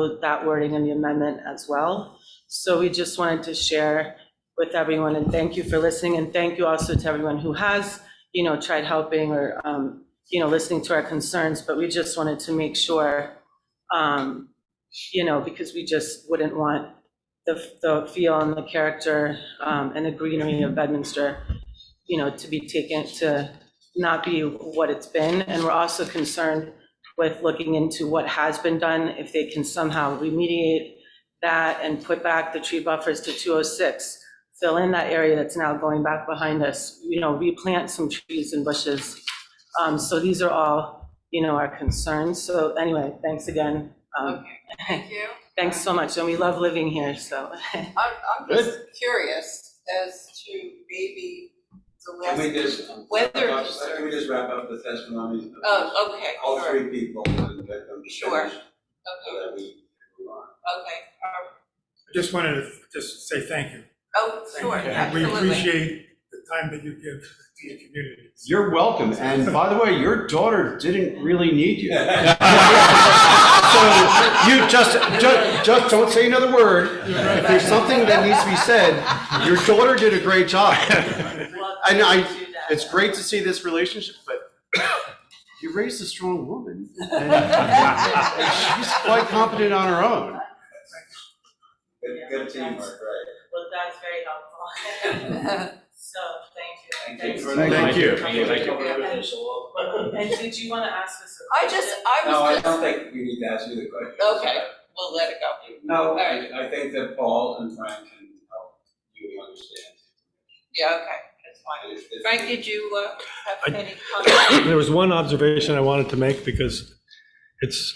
wording in the amendment as well. So we just wanted to share with everyone, and thank you for listening, and thank you also to everyone who has, tried helping or, listening to our concerns, but we just wanted to make sure You know, because we just wouldn't want the feel and the character and the greenery of Bedminster, you know, to be taken, to not be what it's been. And we're also concerned with looking into what has been done, if they can somehow remediate that and put back the tree buffers to 206, fill in that area that's now going back behind us, you know, replant some trees and bushes. So these are all, you know, our concerns. So anyway, thanks again. Okay, thank you. Thanks so much, and we love living here, so. I'm just curious as to maybe the Can we last, just, whether. can we just wrap up the testimonies? Oh, okay, All sure. three people and get them to Sure. finish so Okay, that we can move on. okay. I just wanted to just say thank you. Oh, sure, And we absolutely. appreciate the time that you give to the community. You're welcome. And by the way, your daughter didn't really need you. So you just don't say another word. If there's something that needs to be said, your daughter did a great job. And it's great to see this relationship, but you raised a strong woman. And she's quite competent on her own. Good teamwork, right? Well, that's very helpful. So, thank you. Thank you. Thank you. Thank you. And did you want to ask us a I question? No, I was don't think we need to ask you the question. Okay, we'll let it go. No, right. I think that Paul and Frank can help you understand. Yeah, okay, that's fine. And if- Frank, did you have I- any comments? There was one observation I wanted to make because it's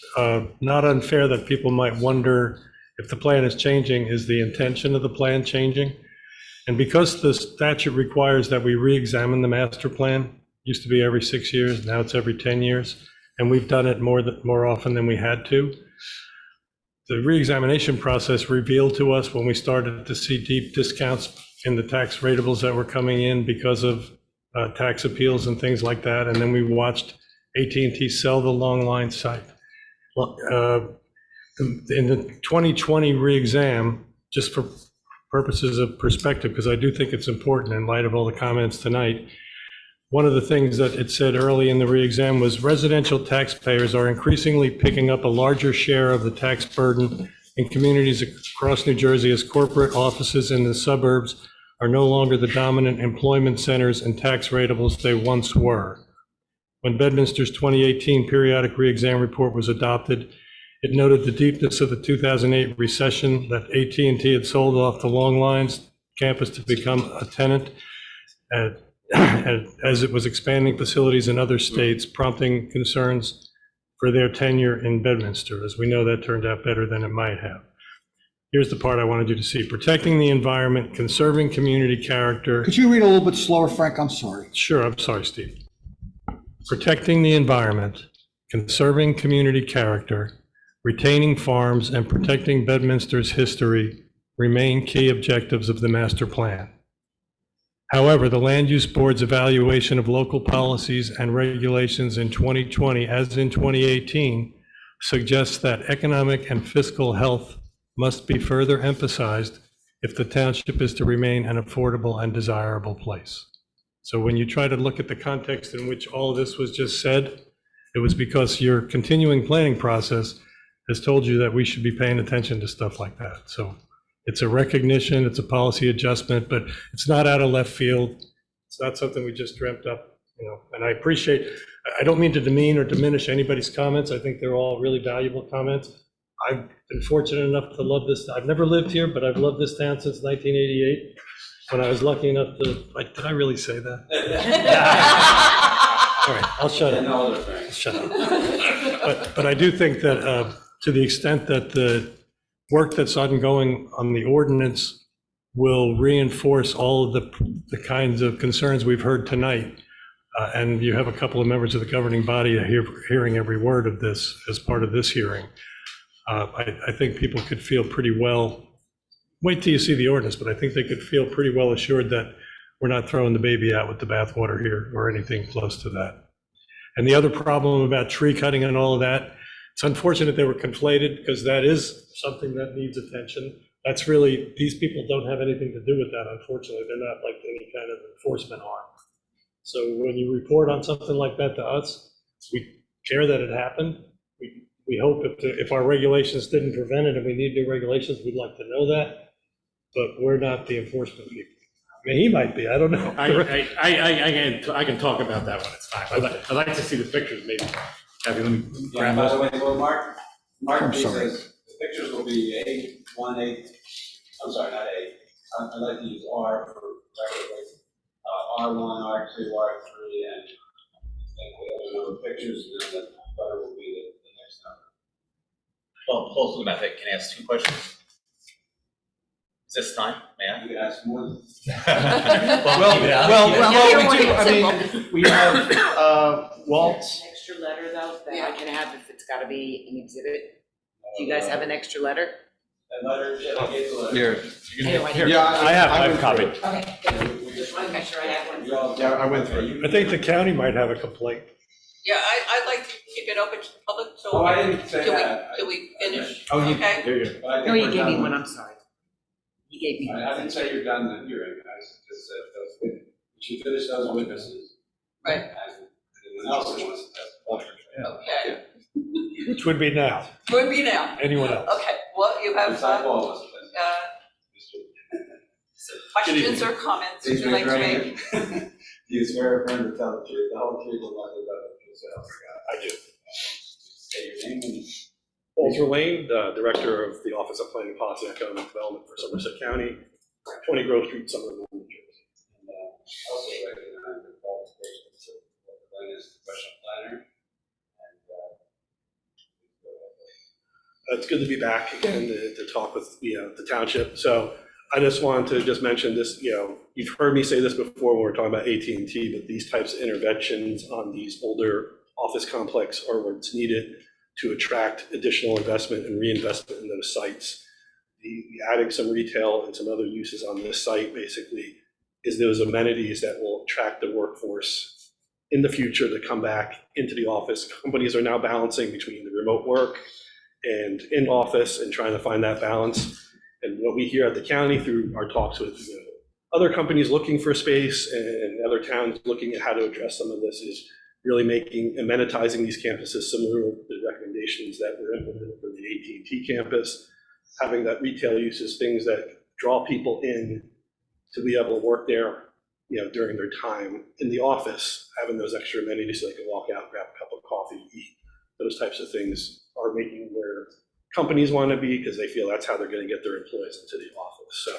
not unfair that people might wonder if the plan is changing, is the intention of the plan changing? And because the statute requires that we re-examine the master plan, used to be every 6 years, now it's every 10 years, and we've done it more often than we had to. The re-examination process revealed to us when we started to see deep discounts in the tax ratables that were coming in because of tax appeals and things like that, and then we watched AT&T sell the long line site. Well, in the 2020 re-exam, just for purposes of perspective, because I do think it's important in light of all the comments tonight, one of the things that it said early in the re-exam was residential taxpayers are increasingly picking up a larger share of the tax burden in communities across New Jersey as corporate offices in the suburbs are no longer the dominant employment centers and tax ratables they once were. When Bedminster's 2018 periodic re-exam report was adopted, it noted the deepness of the 2008 recession, that AT&T had sold off the Long Lines campus to become a tenant as it was expanding facilities in other states, prompting concerns for their tenure in Bedminster. As we know, that turned out better than it might have. Here's the part I wanted you to see. Protecting the environment, conserving community character. Could you read a little bit slower, Frank? I'm sorry. Sure, I'm sorry, Steve. Protecting the environment, conserving community character, retaining farms, and protecting Bedminster's history remain key objectives of the master plan. However, the Land Use Board's evaluation of local policies and regulations in 2020, as in 2018, suggests that economic and fiscal health must be further emphasized if the township is to remain an affordable and desirable place. So when you try to look at the context in which all of this was just said, it was because your continuing planning process has told you that we should be paying attention to stuff like that. So it's a recognition, it's a policy adjustment, but it's not out of left field. It's not something we just dreamt up, and I appreciate, I don't mean to demean or diminish anybody's comments. I think they're all really valuable comments. I've been fortunate enough to love this. I've never lived here, but I've loved this town since 1988. When I was lucky enough to, did I really say that? All right, I'll shut up. Shut up. But I do think that to the extent that the work that's ongoing on the ordinance will reinforce all of the kinds of concerns we've heard tonight, and you have a couple of members of the governing body hearing every word of this as part of this hearing, I think people could feel pretty well, wait till you see the ordinance, but I think they could feel pretty well assured that we're not throwing the baby out with the bathwater here or anything close to that. And the other problem about tree cutting and all of that, it's unfortunate they were conflated because that is something that needs attention. That's really, these people don't have anything to do with that, unfortunately. They're not like any kind of enforcement arm. So when you report on something like that to us, we care that it happened. We We hope if our regulations didn't prevent it and we need new regulations, we'd like to know that, but we're not the enforcement people. I mean, he might be, I don't know. I can talk about that when it's time. I'd like to see the pictures, maybe. Kathy, let me Yeah, grab by those. the way, well, Mark I'm B sorry. says the pictures will be A18, I'm sorry, not A. I'd like to use R for record, R1, R2, R3, and whatever number of pictures, and then the butter will be the next number. Well, hold on a minute, can I ask 2 questions? Is this time, may I? You could ask more than. Well, keep it out. We do, I mean, we have, Walt's. An extra letter though, that I can have if it's gotta be an exhit. Do you guys have an extra letter? That letter, yeah, I gave the letter. Anyway. Yeah, I have copied. Okay, good. Just wanna make sure I have one. Yeah, I went through. I think the county might have a complaint. Yeah, I'd like to keep it open to the public, so. Oh, I didn't say that. Can we finish? Oh, Okay. there you go. But I think No, you we're gave me done. one, I'm sorry. You gave me one. I didn't say you're done the hearing, I just said those, you finish those witnesses. Right. And anyone else who wants to testify. Okay, Which would be now, would be now. anyone else. Okay, well, you have, Besides all of us. questions or comments that you'd like to make? Do you swear affirm to tell the truth, the whole truth, and nothing but the truth, so help you God? I do. Say your name and. Walter Lane, the Director of the Office of Planning, Policy, and Economic Development for Somerset County, 20 Grove Street, Somerset, New Jersey. And also recognize the qualifications of Walter Lane as professional planner. And, go ahead. It's good to be back again to talk with the township. So I just wanted to just mention this, you've heard me say this before when we're talking about AT&T, but these types of interventions on these older office complex are what's needed to attract additional investment and reinvestment in those sites. Adding some retail and some other uses on this site basically is those amenities that will attract the workforce in the future to come back into the office. Companies are now balancing between the remote work and in office and trying to find that balance. And what we hear at the county through our talks with other companies looking for space and other towns looking at how to address some of this is really amenitizing these campuses similar to the recommendations that were implemented for the AT&T campus, having that retail uses, things that draw people in to be able to work there, during their time in the office, having those extra amenities so they can walk out, grab a cup of coffee, eat. Those types of things are making where companies want to be because they feel that's how they're going to get their employees into the office. So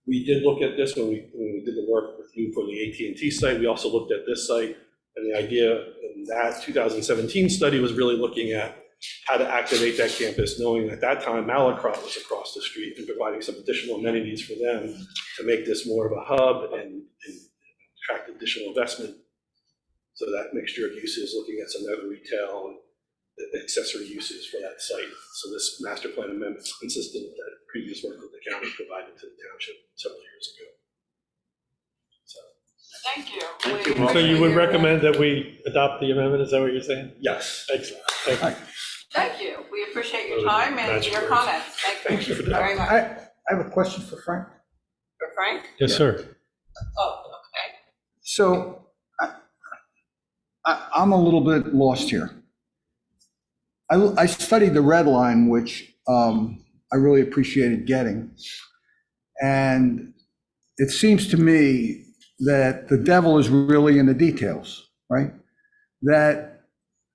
we did look at this when we did the work with you for the AT&T site. We also looked at this site. And the idea in that 2017 study was really looking at how to activate that campus, knowing at that time Mallinckrodt was across the street and providing some additional amenities for them to make this more of a hub and attract additional investment. So that mixture of uses, looking at some other retail and accessory uses for that site. So this master plan amendment is consistent with that previous work that the county provided to the township several years ago. Thank you. Thank you. So you would recommend that we adopt the amendment, is that what you're saying? Yes. Excellent, thank you. Thank you. We appreciate your time and your comments. Thank you for that. very much. I have a question for Frank. For Frank? Yes, sir. Oh, okay. So I'm a little bit lost here. I studied the red line, which I really appreciated getting. And it seems to me that the devil is really in the details, right? That,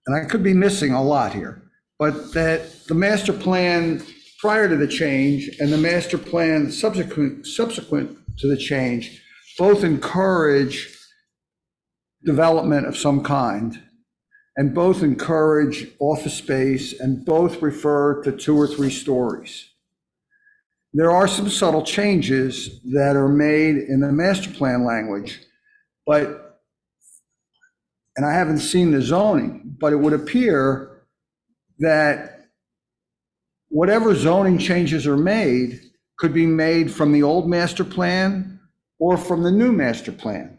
and I could be missing a lot here, but that the master plan prior to the change and the master plan subsequent to the change both encourage development of some kind, and both encourage office space, and both refer to 2 or 3 stories. There are some subtle changes that are made in the master plan language, but, and I haven't seen the zoning, but it would appear that whatever zoning changes are made could be made from the old master plan or from the new master plan.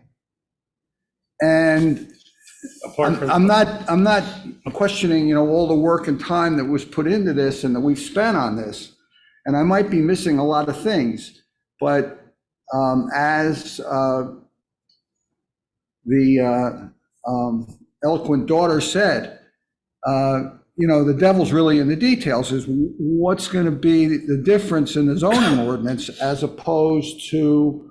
And I'm not questioning, all the work and time that was put into this and that we've spent on this. And I might be missing a lot of things, but as the eloquent daughter said, you know, the devil's really in the details, is what's going to be the difference in the zoning ordinance as opposed to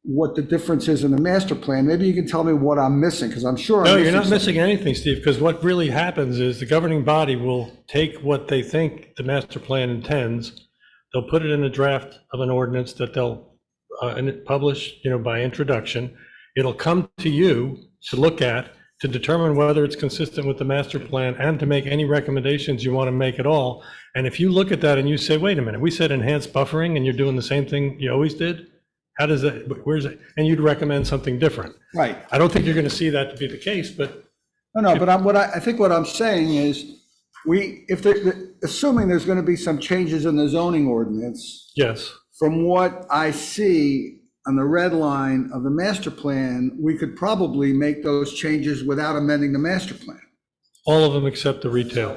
what the difference is in the master plan. Maybe you can tell me what I'm missing, because I'm sure I'm No, missing you're not something. missing anything, Steve, because what really happens is the governing body will take what they think the master plan intends. They'll put it in a draft of an ordinance that they'll publish, you know, by introduction. It'll come to you to look at, to determine whether it's consistent with the master plan and to make any recommendations you want to make at all. And if you look at that and you say, wait a minute, we said enhanced buffering and you're doing the same thing you always did? How does that, where's it? And you'd recommend something different. Right. I don't think you're going to see that to be the case, but No, but I think what I'm saying is, assuming there's going to be some changes in the zoning ordinance, yes. from what I see on the red line of the master plan, we could probably make those changes without amending the master plan. All of them except the retail.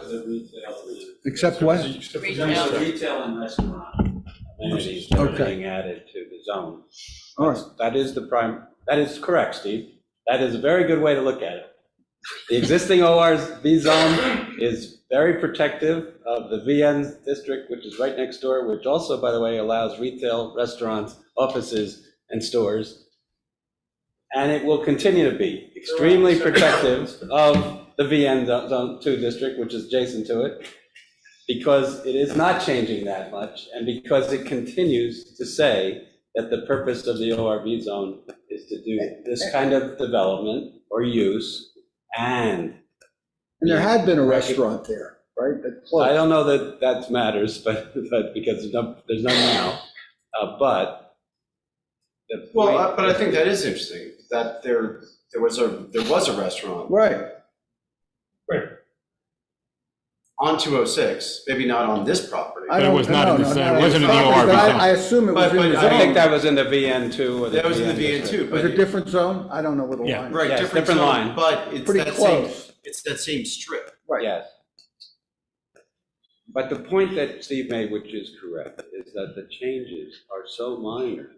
Except what? Retail and restaurant amenities that are Okay. being added to the zone. All right. That is correct, Steve. That is a very good way to look at it. The existing ORV zone is very protective of the VN district, which is right next door, which also, by the way, allows retail, restaurants, offices, and stores. And it will continue to be extremely protective of the VN Zone 2 district, which is adjacent to it, because it is not changing that much, and because it continues to say that the purpose of the ORV zone is to do this kind of development or use, and there had been a restaurant there, right? that closed. I don't know that matters, but because there's none now. But the point, But I think that is interesting, that there was a restaurant Right. on 206, maybe not on this property. I But it don't- was not in the no, it wasn't in the property, ORV but zone. I assume it was But- in the but I think zone. that was in the VN2 or the That was in the VN VN2, Was it a but, different zone? I don't know what the Yeah. line. right, Yes, different different zone, line. but it's Pretty that same, close. it's that same strip. Right. Yes. But the point that Steve made, which is correct, is that the changes are so minor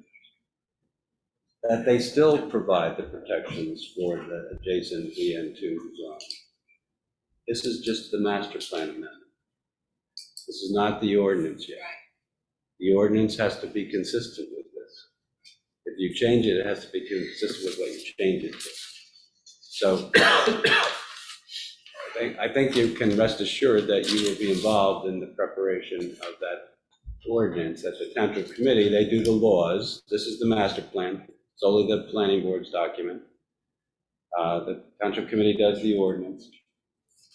that they still provide the protections for the adjacent VN2 zone. This is just the master plan amendment. This is not the ordinance yet. The ordinance has to be consistent with this. If you change it, it has to be consistent with what you change it to. So I think you can rest assured that you will be involved in the preparation of that ordinance. At the Township Committee, they do the laws. This is the master plan, it's only the planning board's document. The Township Committee does the ordinance.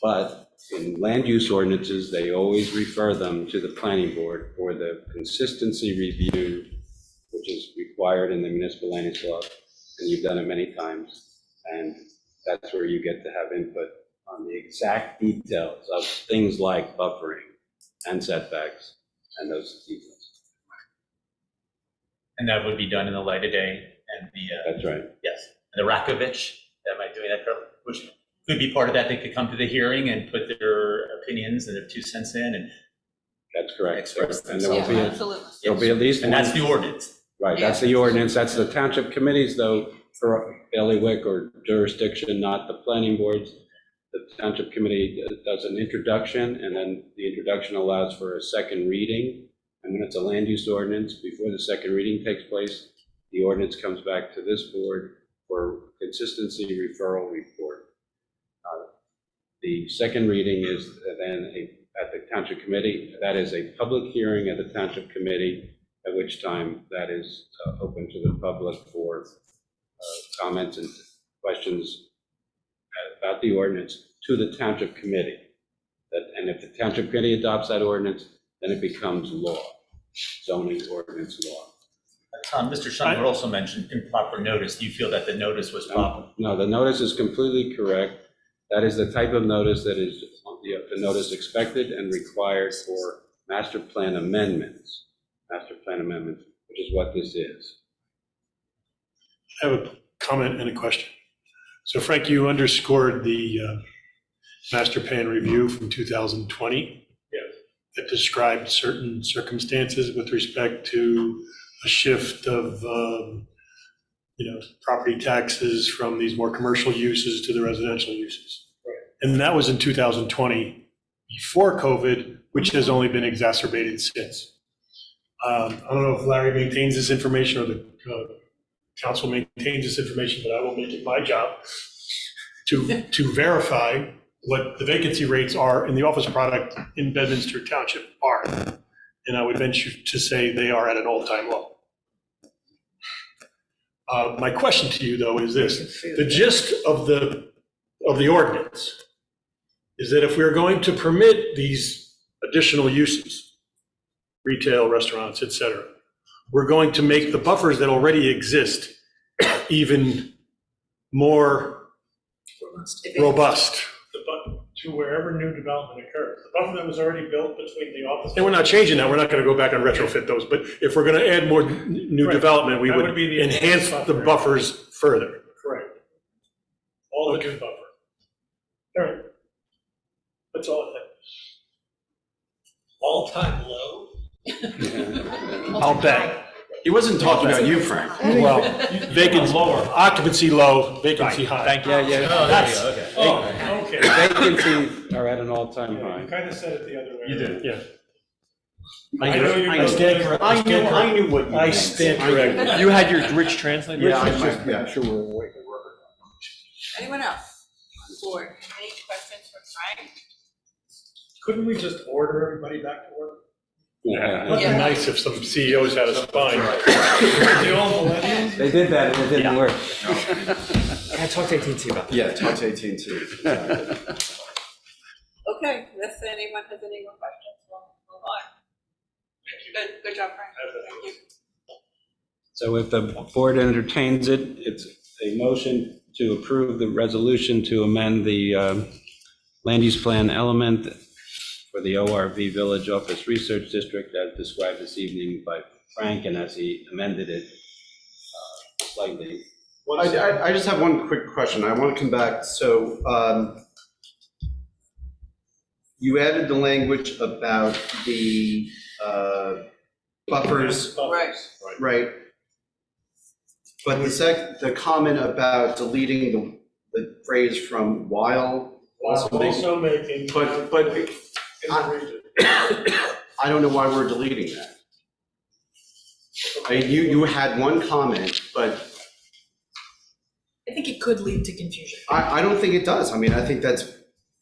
But in land use ordinances, they always refer them to the planning board for the consistency review, which is required in the municipal land use law, and you've done it many times. And that's where you get to have input on the exact details of things like buffering and setbacks and those details. And that would be done in the light of day and the, That's right. yes, and the Rakovich, am I doing that correctly? Which could be part of that, they could come to the hearing and put their opinions and their 2 cents in, and That's correct. Express And there will be, Absolutely. there'll be at least and one. that's the ordinance. Right, that's the ordinance, that's the township committees, though, for bailiwick or jurisdiction, not the planning boards. The township committee does an introduction, and then the introduction allows for a second reading. And when it's a land use ordinance, before the second reading takes place, the ordinance comes back to this board for consistency referral report. The second reading is then at the township committee. That is a public hearing at the township committee, at which time that is open to the public for comments and questions about the ordinance to the township committee. And if the township committee adopts that ordinance, then it becomes law, zoning ordinance law. Tom, Mr. Schindler also mentioned improper notice. Do you feel that the notice was proper? No, the notice is completely correct. That is the type of notice that is the notice expected and required for master plan amendments. Master plan amendments, which is what this is. I have a comment and a question. So Frank, you underscored the master plan review from 2020. Yes. That described certain circumstances with respect to a shift of, property taxes from these more commercial uses to the residential uses. Right. And that was in 2020. before COVID, which has only been exacerbated since. I don't know if Larry maintains this information or the council maintains this information, but I will make it my job to verify what the vacancy rates are in the office product in Bedminster Township are. And I would venture to say they are at an all-time low. My question to you, though, is this. The gist of the ordinance is that if we're going to permit these additional uses, retail, restaurants, et cetera, we're going to make the buffers that already exist even more robust. To wherever new development occurs. The buffer that was already built between the office. And we're not changing that, we're not gonna go back and retrofit those, but if we're gonna add more new Right. development, we That would would be the enhance enhanced the buffer. buffers further. Correct. All the new buffer. All right. That's all I have. All-time low? I'll bet. He wasn't talking about you, Frank. Well, vacancy, occupancy low, vacancy high. Thank you. Yeah, yeah. Oh, there you go, okay. Oh, okay. Vacancies are at an all-time You high. kind of said it the other way. You did. Yeah. I know you I stand corrected. I knew what you I meant. stand corrected. You had your Rich translator? Yeah, It's just, yeah. yeah, sure, we're awake. Anyone else on board? Any questions for Frank? Couldn't we just order everybody back to work? It'd be nice if some CEOs had a spine. The old millennials? They did that and it didn't work. I talked to AT&T about that. Yeah, talk to AT&T. Okay, unless anyone has any more questions, we'll move on. Good job, Frank. Thank you. So if the board entertains it, it's a motion to approve the resolution to amend the land use plan element for the ORV Village Office Research District as described this evening by Frank and as he amended it slightly. I just have one quick question. I want to come back. So you added the language about the buffers, Right. right? But the comment about deleting the phrase from while also makes, Also making. but In the region. I don't know why we're deleting that. I mean, you had one comment, but I think it could lead to confusion. I don't think it does. I mean, I think that's,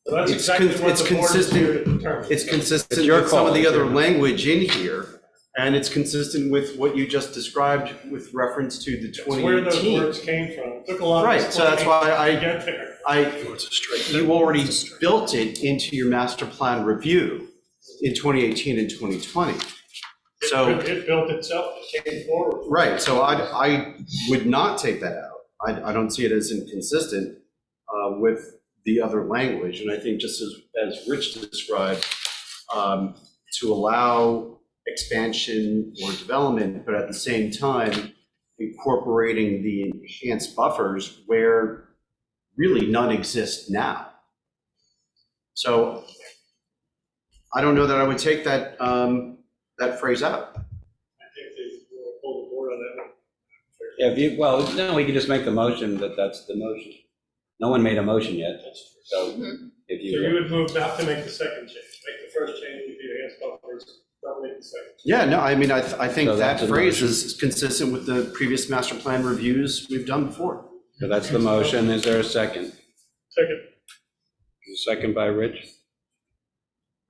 Well, that's It's exactly con- what it's the board is consistent- here to determine. it's consistent It's your with some of call, the other Chairman. language in here, and it's consistent with what you just described with reference to the It's where those 2018. words came from. It took a lot of Right, so that's why explaining to get there. you already built it into your master plan review in 2018 and 2020. So, It built itself, it came forward. right, so I would not take that out. I don't see it as inconsistent with the other language, and I think just as Rich described, to allow expansion or development, but at the same time incorporating the enhanced buffers where really none exist now. So I don't know that I would take that, that phrase out. I think they will pull the board on that one. Yeah, well, no, we can just make the motion that that's the motion. No one made a motion yet, so if So you you, would move not to make the second change, make the first change with the enhanced buffers, not make the second. Yeah, no, I mean, I think So that's that a phrase motion. is consistent with the previous master plan reviews we've done before. so that's the motion. Is there a second? Second. Second by Rich?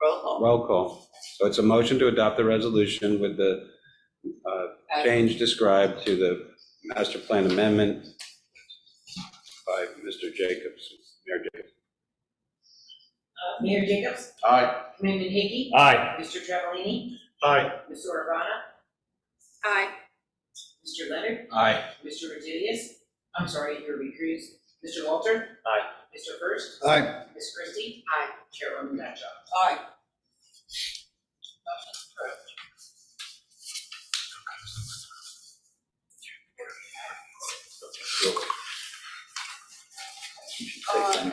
Roll call. Roll call. So it's a motion to adopt the resolution with the change described to the master plan amendment by Mr. Jacobs, Mayor Jacobs. Mayor Jacobs? Aye. Committeeman Hickey? Aye. Mr. Travellini? Aye. Ms. Urbana? Aye. Mr. Leonard? Aye. Mr. Rotilius? I'm sorry, you're recused. Mr. Walter? Aye. Mr. First? Aye. Ms. Christie? Aye. Chairwoman Gotcha. Aye. Motion's approved.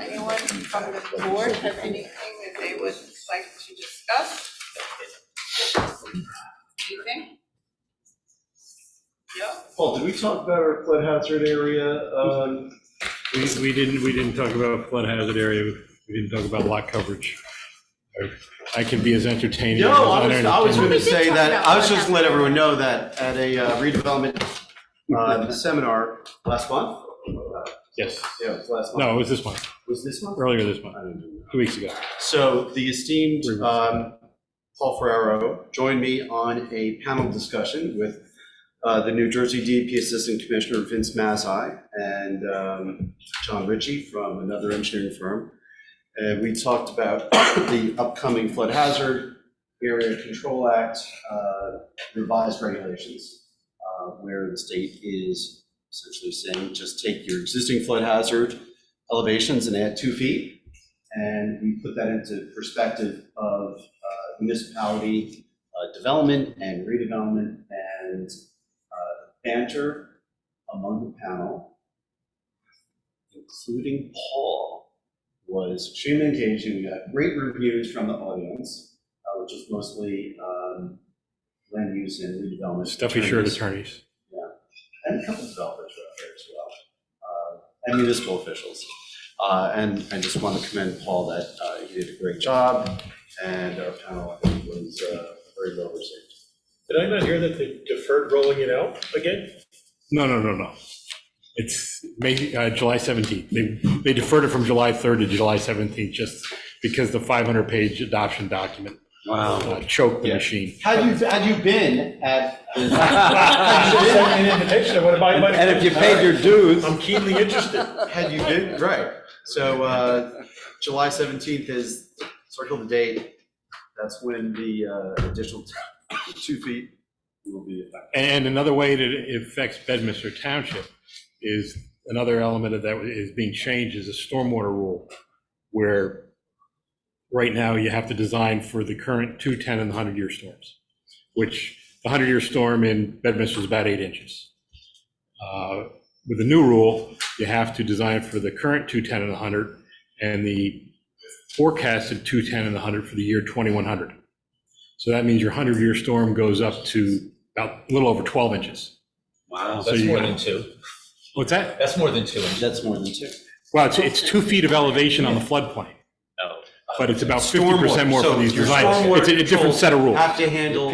Anyone from the board have anything that they would like to discuss? Anything? No? Paul, did we talk about our flood hazard area? We didn't talk about flood hazard area, we didn't talk about lot coverage. I can be as entertaining. No, I was We gonna did say talk that, about I was that. just gonna let everyone know that at a redevelopment seminar last month. Yes. Yeah, it was last month. No, it was this month, Was this month? earlier this month, I don't know. 2 weeks ago. So the esteemed Paul Ferraro joined me on a panel discussion with the New Jersey DEP Assistant Commissioner Vince Mazzei and John Ritchie from another engineering firm. And we talked about the upcoming Flood Hazard Area Control Act revised regulations, where the state is essentially saying, just take your existing flood hazard elevations and add 2 feet. And we put that into perspective of municipality development and redevelopment, and banter among the panel, including Paul, was extremely engaging. We got great reviews from the audience, which is mostly land use and redevelopment. Stuffy shirt attorneys. And a couple of developers were out there as well, and municipal officials. And I just want to commend Paul that he did a great job, and our panel, I think, was very well received. Did I not hear that they deferred rolling it out again? No. It's July 17th. They deferred it from July 3rd to July 17th, just because the 500-page adoption document choked the machine. Had you been at? You should have sent me an invitation. I would have bought my. And if you paid your dues. I'm keenly interested. Had you been, right. So July 17th is, circle the date, that's when the additional 2 feet will be effective. And another way that it affects Bedminster Township is, another element of that is being changed is a stormwater rule, where right now you have to design for the current 210 and the 100-year storms, which the 100-year storm in Bedminster is about 8 inches. With the new rule, you have to design for the current 210 and 100 and the forecasted 210 and 100 for the year 2100. So that means your 100-year storm goes up to about a little over 12 inches. Wow, So that's you more got- than 2. What's that? That's more than 2 inches. That's more than 2. Well, it's 2 feet of elevation on the floodplain, No. but it's about 50% more for So these your designs. stormwater It's a different control set of rules. Have to handle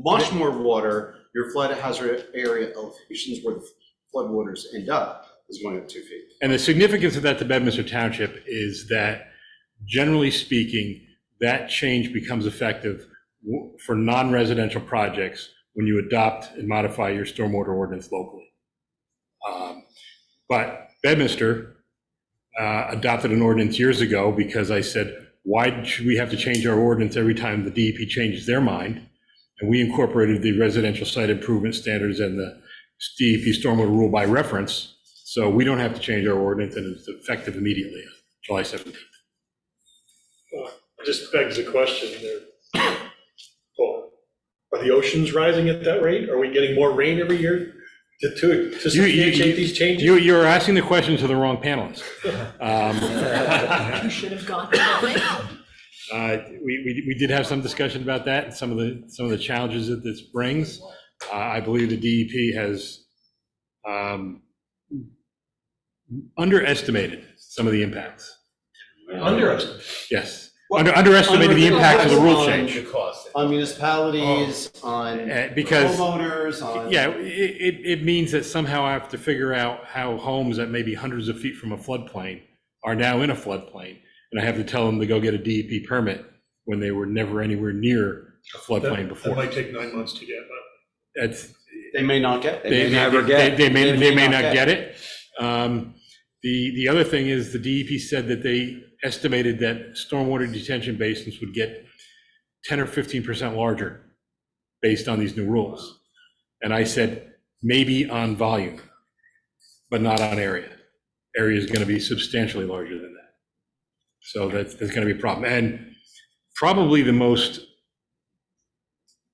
much more water. Your flood hazard area elevations where the floodwaters end up is going up 2 feet. And the significance of that to Bedminster Township is that, generally speaking, that change becomes effective for non-residential projects when you adopt and modify your stormwater ordinance locally. But Bedminster adopted an ordinance years ago because I said, why should we have to change our ordinance every time the DEP changes their mind? And we incorporated the residential site improvement standards and the DEP stormwater rule by reference, so we don't have to change our ordinance, and it's effective immediately, July 17th. Just begs the question there. Paul, are the oceans rising at that rate? Are we getting more rain every year to substantiate these changes? You're asking the question to the wrong panelist. You should have gone to that. We did have some discussion about that and some of the challenges that this brings. I believe the DEP has underestimated some of the impacts. Underestimated? Yes, underestimated the impacts of the rule change. On municipalities, on Because, homeowners, on. yeah, it means that somehow I have to figure out how homes that may be hundreds of feet from a floodplain are now in a floodplain. And I have to tell them to go get a DEP permit when they were never anywhere near a floodplain before. That might take 9 months to get, but. That's, They may not get. they may not get it. The other thing is the DEP said that they estimated that stormwater detention basins would get 10 or 15% larger based on these new rules. And I said, maybe on volume, but not on area. Area is going to be substantially larger than that. So that's going to be a problem. And probably the most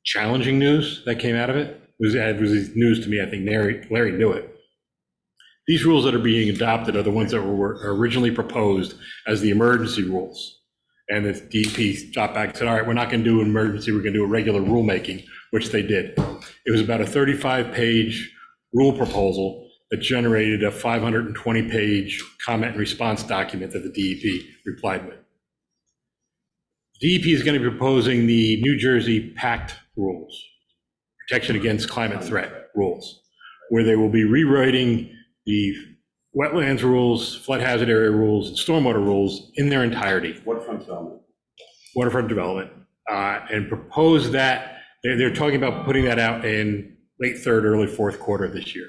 challenging news that came out of it was news to me. I think Larry knew it. These rules that are being adopted are the ones that were originally proposed as the emergency rules. And the DEP dropped back and said, all right, we're not going to do an emergency, we're going to do a regular rulemaking, which they did. It was about a 35-page rule proposal that generated a 520-page comment and response document that the DEP replied with. DEP is going to be proposing the New Jersey PACT rules, Protection Against Climate Threat rules, where they will be rewriting the wetlands rules, flood hazard area rules, and stormwater rules in their entirety. Waterfront development. Waterfront development, and propose that, they're talking about putting that out in late third, early fourth quarter of this year.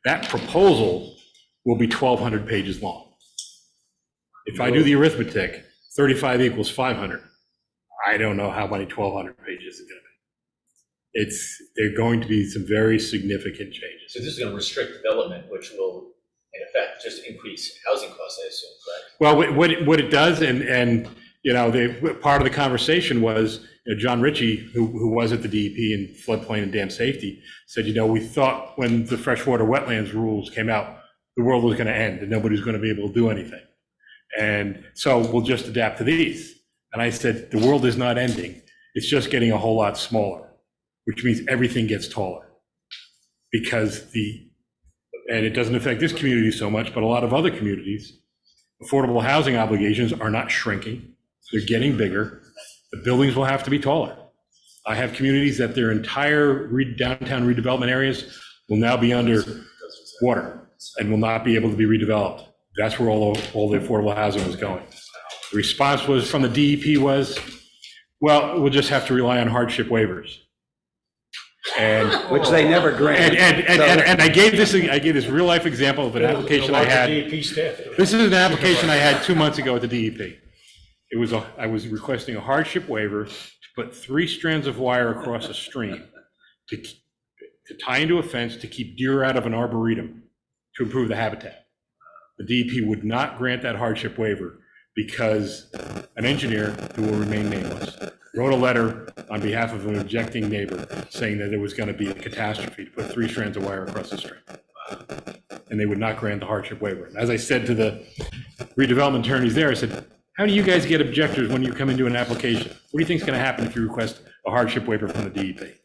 That proposal will be 1,200 pages long. If I do the arithmetic, 35 equals 500. I don't know how many 1,200 pages is going to be. They're going to be some very significant changes. So this is going to restrict development, which will, in effect, just increase housing costs, I assume, correct? Well, what it does, and you know, part of the conversation was, you know, John Ritchie, who was at the DEP in floodplain and dam safety, said, you know, we thought when the freshwater wetlands rules came out, the world was going to end and nobody was going to be able to do anything. And so we'll just adapt to these. And I said, the world is not ending. It's just getting a whole lot smaller, which means everything gets taller. Because and it doesn't affect this community so much, but a lot of other communities, affordable housing obligations are not shrinking. They're getting bigger. The buildings will have to be taller. I have communities that their entire downtown redevelopment areas will now be under water and will not be able to be redeveloped. That's where all the affordable housing was going. The response was from the DEP was, well, we'll just have to rely on hardship waivers. And Which they never grant. And I gave this real life example of an application I had. This is an application I had 2 months ago at the DEP. I was requesting a hardship waiver to put 3 strands of wire across a stream to tie into a fence to keep deer out of an arboretum to improve the habitat. The DEP would not grant that hardship waiver because an engineer, who will remain nameless, wrote a letter on behalf of an objecting neighbor saying that there was going to be a catastrophe to put 3 strands of wire across the stream. And they would not grant the hardship waiver. And as I said to the redevelopment attorneys there, I said, how do you guys get objectors when you come into an application? What do you think is going to happen if you request a hardship waiver from the DEP?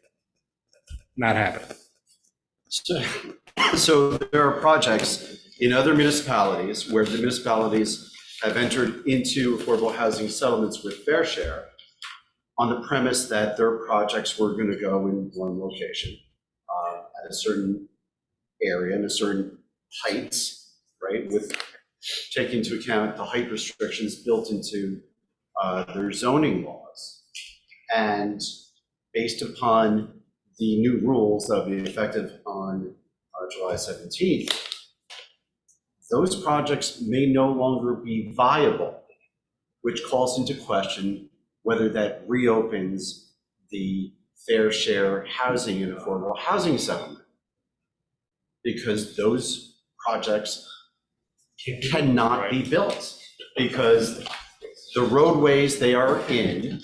Not happening. So there are projects in other municipalities where the municipalities have entered into affordable housing settlements with fair share on the premise that their projects were going to go in one location at a certain area and a certain heights, right? With taking into account the height restrictions built into their zoning laws. And based upon the new rules that will be effective on July 17th, those projects may no longer be viable, which calls into question whether that reopens the fair share housing and affordable housing settlement. Because those projects cannot be built because the roadways they are in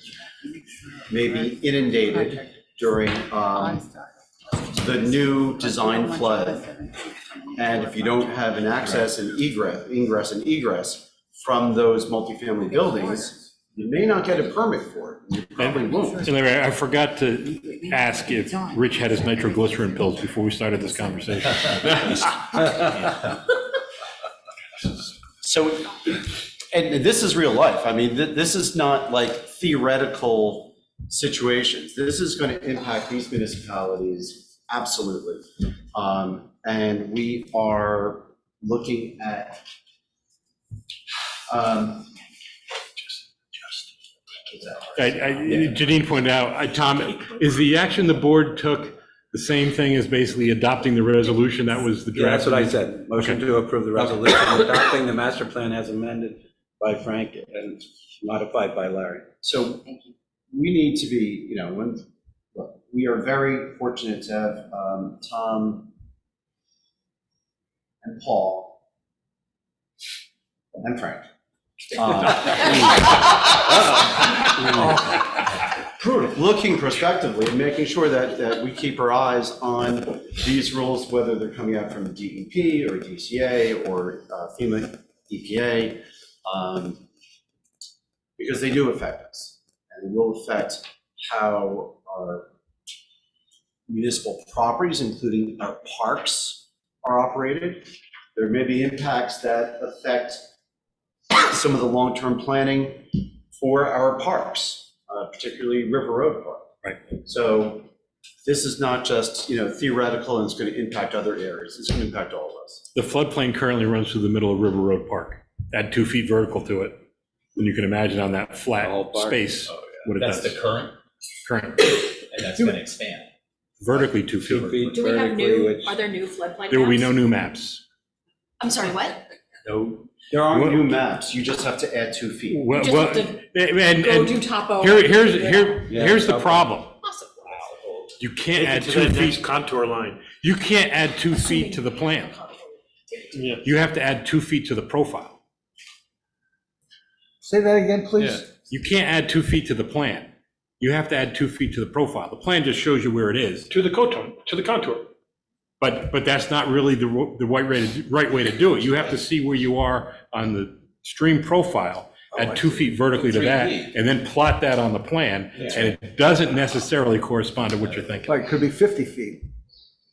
may be inundated during the new design flood. And if you don't have an access and ingress and egress from those multifamily buildings, you may not get a permit for it. You probably won't. And Larry, I forgot to ask if Rich had his nitroglycerin pills before we started this conversation. So, and this is real life. I mean, this is not like theoretical situations. This is going to impact these municipalities, absolutely. And we are looking at Janine pointed out, Tom, is the action the board took the same thing as basically adopting the resolution that was the draft? Yeah, that's what I said. Motion to approve the resolution adopting the master plan as amended by Frank and modified by Larry. So we need to be, you know, look, we are very fortunate to have Tom and Paul and Frank. Looking prospectively and making sure that we keep our eyes on these rules, whether they're coming out from DEP or DCA or FEMA EPA, because they do affect us and they will affect how our municipal properties, including our parks, are operated. There may be impacts that affect some of the long-term planning for our parks. particularly River Road Park. Right. So this is not just, theoretical and it's going to impact other areas. It's going to impact all of us. The floodplain currently runs through the middle of River Road Park. Add 2 feet vertical to it, and you can imagine on that flat space what it That's does. the current, Current, and that's gonna expand. vertically 2 feet. 2 feet Do we have vertically, new, which, are there new floodplain There will be maps? no new maps. I'm sorry, what? No. There aren't Well- new maps. You just have to add 2 feet. Well, just have to and Go do topo. here's the problem. Awesome. You can't Take add it to 2 that next feet. contour line. You can't add 2 feet to the plan. Yeah. You have to add 2 feet to the profile. Say that again, please? You can't add 2 feet to the plan. You have to add 2 feet to the profile. The plan just shows you where it is. To the contour. But that's not really the right way to do it. You have to see where you are on the stream profile, add 2 feet vertically to that, and then plot that on the plan, and it doesn't necessarily correspond to what you're thinking. Like, it could be 50 feet.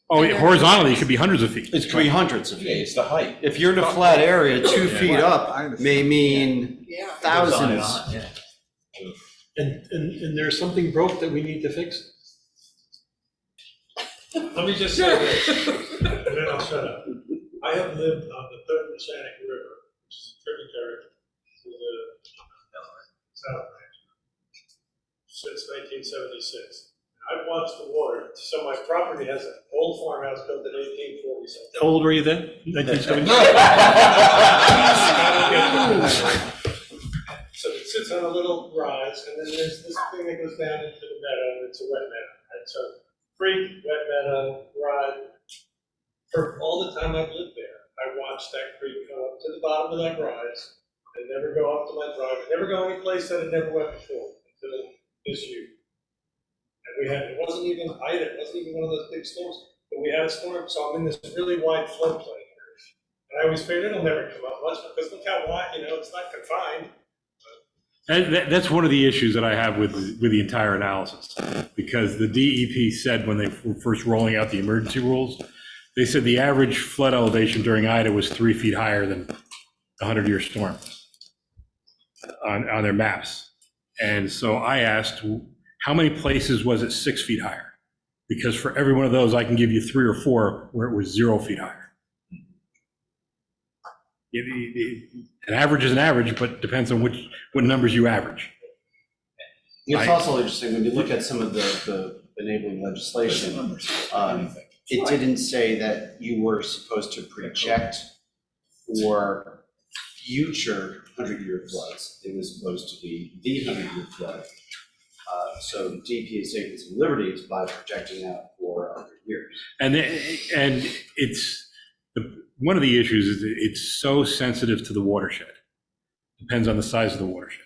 Oh, horizontally, it could be hundreds of feet. It could be hundreds of feet. It's the height. If you're in a flat area, 2 feet I up understand. may mean thousands. And there's something broke that we need to fix. Let me just say this, and then I'll shut up. I have lived on the Third Mechanic River, which is a tributary to the South Branch, since 1976. I've watched the water, so my property has an old farmhouse built in 1847. How old were you then? 1970? So it sits on a little rise, and then there's this thing that goes down into the meadow, and it's a wet meadow, right? So creek, wet meadow, ride. For all the time I've lived there, I watched that creek come up to the bottom of that rise, and never go up to my driveway, never go any place that had never went before, until this year. And it wasn't even Ida, it wasn't even one of those big storms, but we had a storm, so I'm in this really wide floodplain here. And I always figured it'll never come up much, because look how wide, it's not confined. That's one of the issues that I have with the entire analysis, because the DEP said when they were first rolling out the emergency rules, they said the average flood elevation during Ida was 3 feet higher than a 100-year storm on their maps. And so I asked, how many places was it 6 feet higher? Because for every one of those, I can give you 3 or 4 where it was 0 feet higher. An average is an average, but depends on what numbers you average. It's also interesting, when you look at some of the enabling legislation, it didn't say that you were supposed to project for future 100-year floods. It was supposed to be the 100-year flood. So DEP is taking some liberties by projecting out for 100 years. And it's, one of the issues is it's so sensitive to the watershed. Depends on the size of the watershed.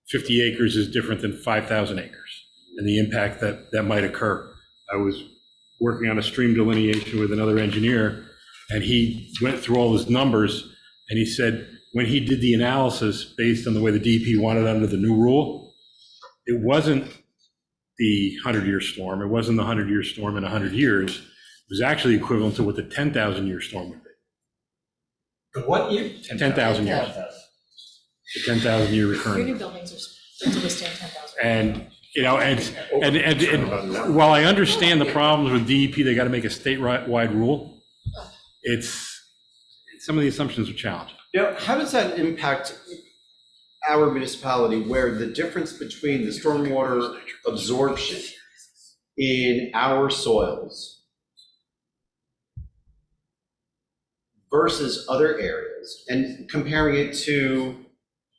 50 acres is different than 5,000 acres, and the impact that might occur. I was working on a stream delineation with another engineer, and he went through all his numbers, and he said when he did the analysis based on the way the DEP wanted under the new rule, it wasn't the 100-year storm, it wasn't the 100-year storm in 100 years, it was actually equivalent to what the 10,000-year storm would be. The what year? 10,000 years. The 10,000-year Your recurring. new buildings are built to withstand 10,000. And, and while I understand the problems with DEP, they got to make a statewide rule. Some of the assumptions are challenging. How does that impact our municipality, where the difference between the stormwater absorption in our soils versus other areas, and comparing it to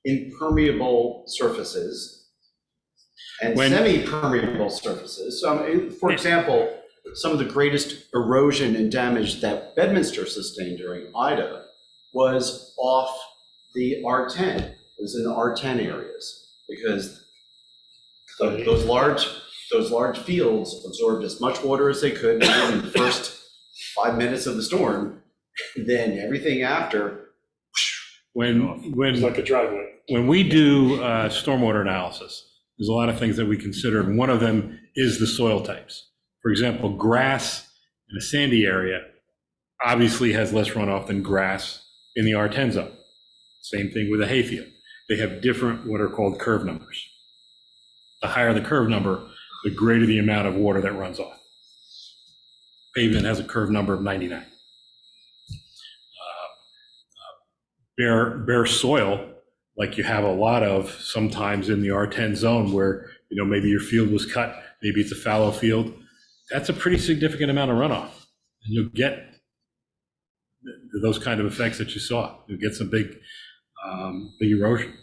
impermeable surfaces and semi-permeable surfaces? So, for example, some of the greatest erosion and damage that Bedminster sustained during Ida was off the R10. It was in the R10 areas, because those large fields absorbed as much water as they could in the first 5 minutes of the storm. Then everything after. It's like a driveway. When we do stormwater analysis, there's a lot of things that we consider, and one of them is the soil types. For example, grass in a sandy area obviously has less runoff than grass in the R10 zone. Same thing with a hayfield. They have different what are called curve numbers. The higher the curve number, the greater the amount of water that runs off. Pavement has a curve number of 99. Bare soil, like you have a lot of sometimes in the R10 zone where, maybe your field was cut, maybe it's a fallow field, that's a pretty significant amount of runoff. And you'll get those kind of effects that you saw. You'll get some big erosion.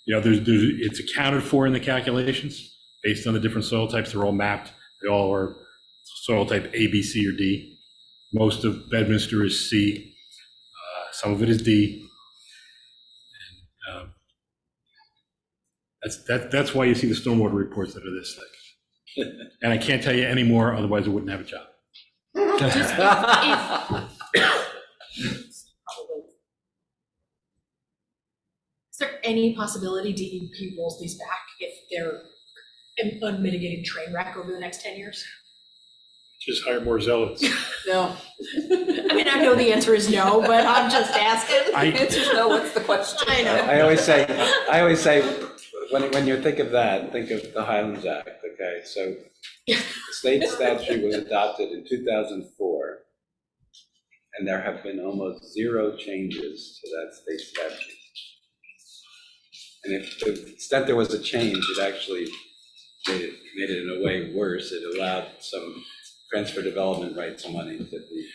It's accounted for in the calculations based on the different soil types. They're all mapped. They all are soil type A, B, C, or D. Most of Bedminster is C. Some of it is D. And, that's why you see the stormwater reports that are this thick. And I can't tell you any more, otherwise I wouldn't have a job. Is there any possibility DEP rolls these back if they're an unmitigated train wreck over the next 10 years? Just hire more zealots. No. I mean, I know the answer is no, but I'm just asking. The answer's no, what's the question? I know. I always say, when you think of that, think of the Highlands Act, okay? So the state statute was adopted in 2004, and there have been almost zero changes to that state statute. And if to the extent there was a change, it actually made it in a way worse. It allowed some transfer development rights money to be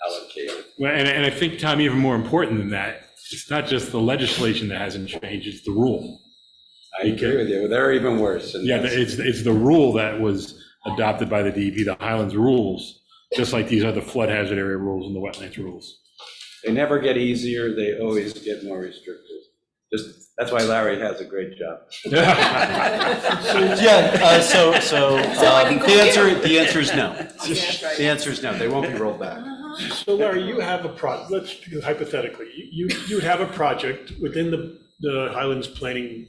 allocated. Well, and I think, Tom, even more important than that, it's not just the legislation that hasn't changed, it's the rule. I agree with you. They're even worse. And yeah, it's the rule that was adopted by the DEP, the Highlands rules, just like these other flood hazard area rules and the wetlands rules. They never get easier. They always get more restrictive. That's why Larry has a great job. The answer is no. The answer is no. They won't be rolled back. So Larry, you have a let's do hypothetically, you'd have a project within the Highlands Planning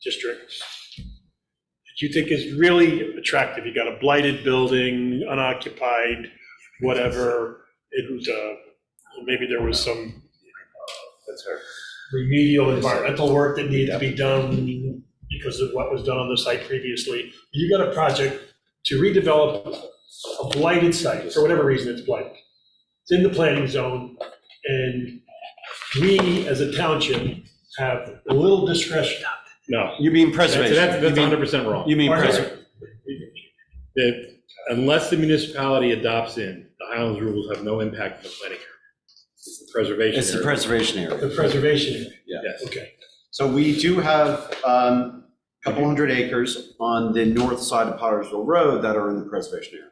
District that you think is really attractive. You got a blighted building, unoccupied, whatever. It was, maybe there was some remedial environmental work that needed to be done because of what was done on the site previously. You got a project to redevelop a blighted site, for whatever reason it's blighted. It's in the planning zone, and we, as a township, have a little discretion. No. You mean preservation. That's 100% wrong. You mean preservation. Unless the municipality adopts in, the Highlands rules have no impact on the planning area. It's the preservation area. It's the preservation area. The preservation area. Yeah. Yes. Okay. So we do have a couple hundred acres on the north side of Pottersville Road that are in the preservation area.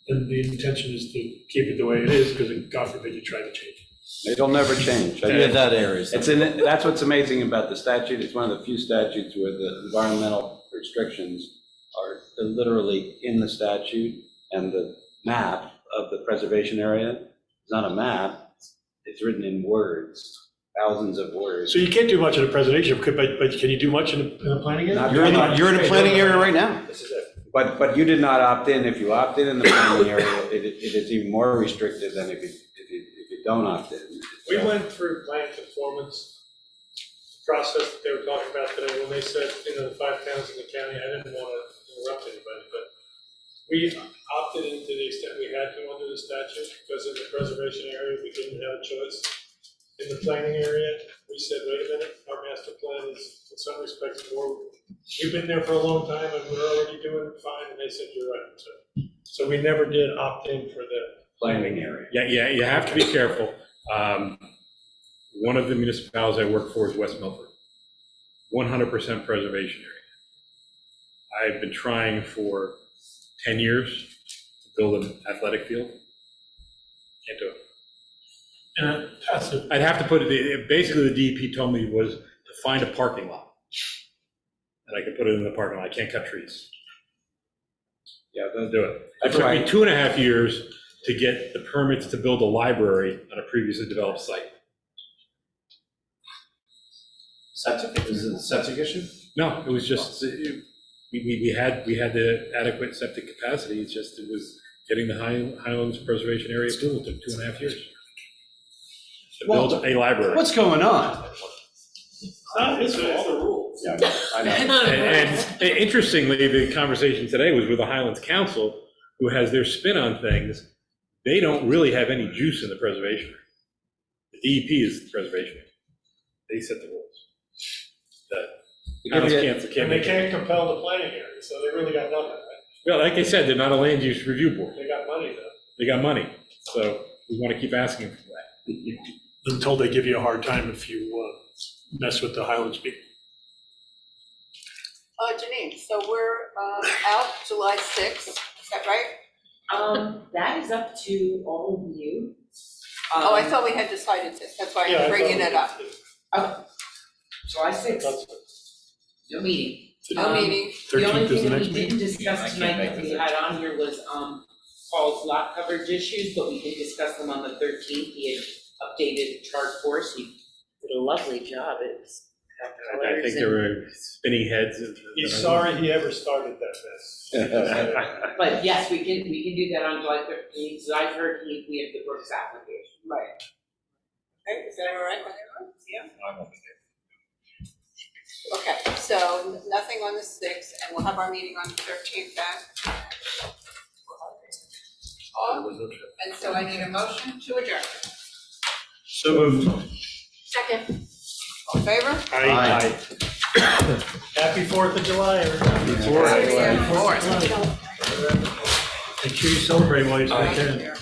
And the intention is to keep it the way it is, because God forbid you try to change it. It'll never change. Yeah, that area is. That's what's amazing about the statute. It's one of the few statutes where the environmental restrictions are literally in the statute, and the map of the preservation area is not a map, it's written in words, thousands of words. So you can't do much in a preservation, but can you do much in a planning area? You're in a planning area right now. This is it. But you did not opt in. If you opt in the planning area, it is even more restrictive than if you don't opt in. We went through land conformance process that they were talking about today when they said, the 5 towns in the county. I didn't want to interrupt anybody, but we opted in to the extent we had to under the statute, because in the preservation area, we didn't have a choice. In the planning area, we said, wait a minute, our master plan is in some respects more, we've been there for a long time and we're already doing fine, and they said, you're right. So we never did opt in for the Planning area. Yeah, you have to be careful. One of the municipalities I work for is West Milford, 100% preservation area. I've been trying for 10 years to build an athletic field. Can't do it. I'd have to put it, basically the DEP told me was to find a parking lot. And I could put it in the parking lot. I can't cut trees. Yeah, Don't do it. It took me 2.5 years to get the permits to build a library on a previously developed site. Septic? Is it a septic issue? No, it was just, we had the adequate septic capacity. It's just, it was getting the Highlands Preservation Area approval. Took 2.5 years to build a library. What's going on? It's the rules. Yeah, I know. And interestingly, the conversation today was with the Highlands Council, who has their spin on things. They don't really have any juice in the preservation. The DEP is the preservation. They set the rules. The Highlands Council can't And they make it. can't compel the planning area, so they really got nothing, right? Well, like I said, they're not a land use review board. They got money though. They got money, so we want to keep asking them for that. Until they give you a hard time if you mess with the Highlands people. Janine, so we're out July 6th, is that right? That is up to all of you. Oh, I thought we had decided this, that's why I'm bringing it up. July 6th, no meeting. No meeting. The only 13th is thing the that we next meeting? didn't discuss tonight that we had on here was, Paul's lot coverage issues, but we did discuss them on the 13th. He had updated the chart for us. He did a lovely job. It was. I think there were spinning heads. He's sorry he ever started that mess. But yes, we can do that on July 13th, so I've heard we have the Brooks application. Right. Okay, is that all right with everyone? Yeah? Okay, so nothing on the 6th, and we'll have our meeting on the 13th then. And so I need a motion to adjourn. So moved. Second. All in favor? Aye. Happy 4th of July, everybody. Happy 4th. Make sure you celebrate while you still can.